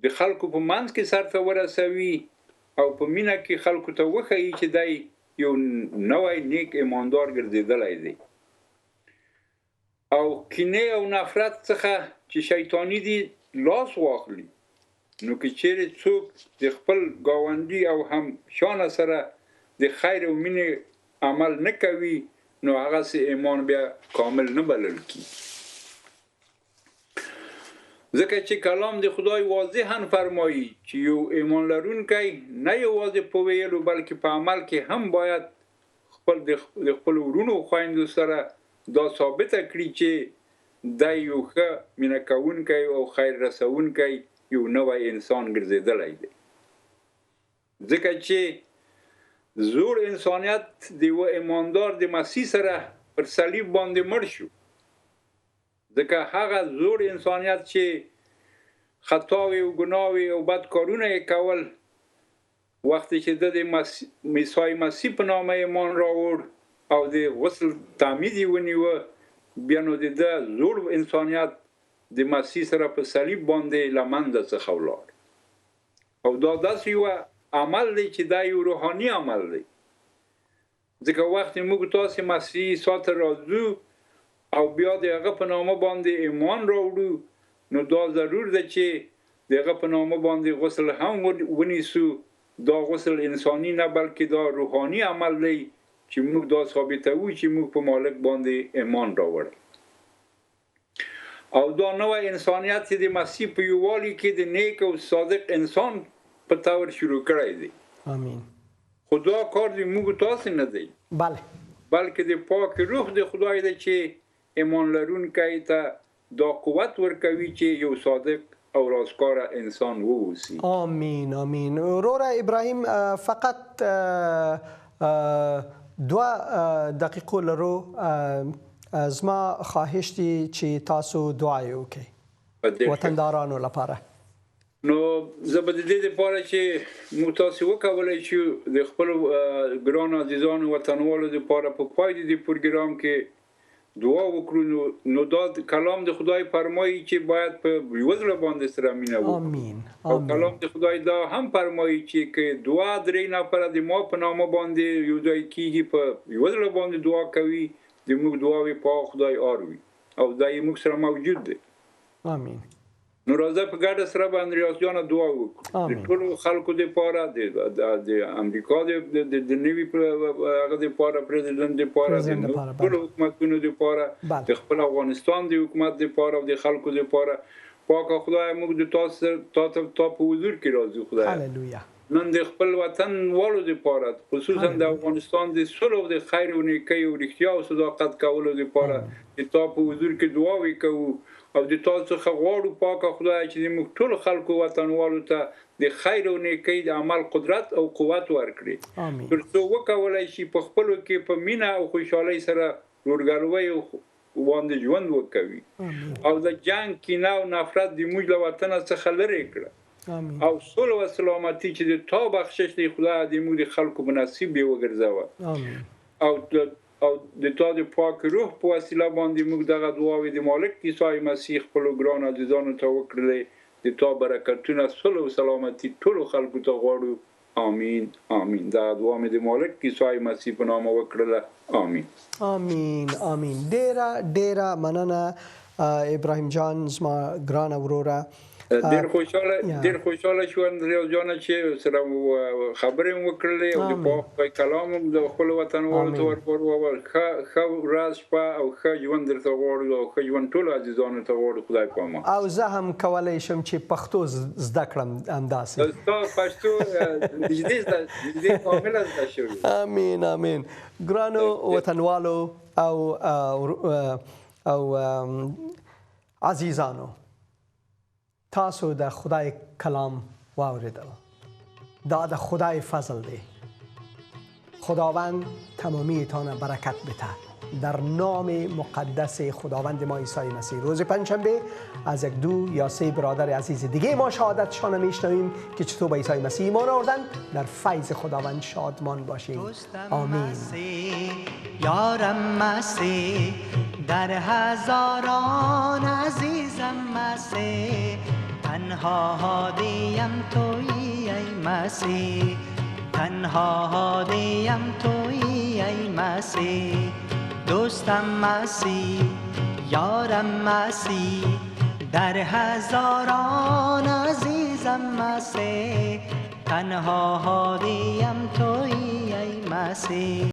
د خلکو په منځ کې سرته ورسوي او په مینه کې خلکو ته وښیي چې دی یو نوی نیک ایماندار ګرځېدلی دی. او کینې او نفرت څخه چې شیطانی دی لاس واخلي، نو که چیرې څوک د خپل ګاونډي او هم شانه سره د خیر او مینې عمل نه کوي، نو هغسې ایمان بیا کامل نه بلل کیږي. ځکه چې کلام د خدای واضحاً فرمایي چې یو ایمان لرونکی نه یوازې په ویلو بلکې په عمل کې هم باید د خپل ورونو خویندو سره دا ثابته کړي چې دی یو ښه مینه کوونکی او خیر رسونکی یو نوی انسان ګرځېدلی دی. ځکه چې زوړ انسانیت د یوه ایماندار د مسیح سره پر صلیب باندې مړ شو. ځکه هغه زوړ انسانیت چې خطاوې او ګناوې او بد کارونه یې کول، وقتی چې د عیسی مسیح په نامه ایمان راوړ او د غسل تعمید یې ونیوه، بیا نو د ده زوړ انسانیت د مسیح سره په صلیب باندې له منځه څخه ولاړ. او دا داسې یوه عمل دی چې دا یو روحاني عمل دی. ځکه وخت موږ تاسې مسیح عیسی ته راځو او بیا د هغه په نامه باندې ایمان راوړو، نو دا ضرور ده چې د هغه په نامه باندې غسل هم ونیسو. دا غسل انساني نه بلکې دا روحاني عمل دی چې موږ دا ثابتوو چې موږ په مالک باندې ایمان راوړو. او دا نوی انسانیت چې د مسیح په یووالي کې د نیک او صادق انسان په طور شروع کړی دی.
آمین.
خو دا کار د موږ تاسې نه دی،
بله،
بلکې د پاک روح د خدای دی چې ایمان لرونکی ته دا قوت ورکوي چې یو صادق او رازکار انسان ووسی.
آمین آمین. رورا ابراهیم فقط 2 دقیقه لرو از ما خواهش دی چې تاسو دعای وکړئ وطندارانو لپاره.
نو زه به د دې لپاره چې موږ تاسو وکولای شو د خپل ګران عزیزانو وطنوالو لپاره په پای دې پروګرام کې دعا وکړو. نو دا کلام د خدای فرمایي چې باید په یو ځل باندې سره مینه وکړو.
آمین.
او کلام د خدای دا هم فرمایي چې دعا 3 نفر د ما په نامه باندې یو ځای کیږي په یو ځل باندې دعا کوي د موږ دعاوې په خدای اوري او دا یې موږ سره موجود دی.
آمین.
نو راځه په ګډه سره باندې ریاض جان دعا وکړو د ټولو خلکو لپاره د امریکا د نوي هغه لپاره پریزیدنت لپاره د ټولو حکومتونو لپاره د خپل افغانستان د حکومت لپاره او د خلکو لپاره. پاک خدای موږ د تاسو ته په حضور کې راځو خدای.
هللویا.
نن د خپل وطن والو لپاره خصوصا د افغانستان د سولې او د خیر او نیکۍ او رښتیا او صداقت کولو لپاره د تاسو په حضور کې دعا وکړو او د تاسو څخه غواړو پاک خدای چې موږ ټول خلکو وطنوالو ته د خیر او نیکۍ د عمل قدرت او قوت ورکړي.
آمین.
ترڅو وکولای شي په خپل کې په مینا او خوشحالۍ سره ورګلوي او باندې ژوند وکوي او د جنگ کینه او نفرت د موږ له وطن څخه لرې کړه.
آمین.
او صلح و سلامتی چې د تا بخشش دی خدای د موږ خلکو مناسب دی وګرځاوه.
آمین.
او د تا د پاک روح په وسیله باندې موږ دغه دعاوې د مالک عیسی مسیح خپل ګران عزیزانو ته وکړلې. د تا برکتونه صلح و سلامتی ټول خلکو ته غواړو. آمین آمین. دا دعا مې د مالک عیسی مسیح په نامه وکړله. آمین
آمین آمین. ډیره مننه ابراهیم جان زما ګران وروره.
ډیر خوشاله شوم ریاض جان چې سره خبرې وکړلې او د پاک کلام د خپل وطنوالو ته ورکړو. ښه ورځ شپه او ښه ژوند درته غواړو او ښه ژوند ټولو عزیزانو ته غواړو خدای په امان.
او زه هم کولی شم چې پښتو زده کړم همداسې.
تا پښتو نږدې کامله زده شوې.
آمین آمین. ګرانو وطنوالو او عزیزانو تاسو د خدای کلام واوریدل. دا د خدای فضل دی. خداوند تمامیتان برکت بده در نام مقدس خداوند ما عیسی مسیح. روز پنجشنبه از 2 یا 3 برادر عزیز دیگه ما شهادتشان میشنویم که چطور به عیسی مسیح ایمان آوردن. در فیض خداوند شادمان باشیم. آمین.
یارم مسیح در هزاران عزیزم مسیح تنها هادیم تویی ای مسیح تنها هادیم تویی ای مسیح دوستم مسیح یارم مسیح در هزاران عزیزم مسیح تنها هادیم تویی ای مسیح.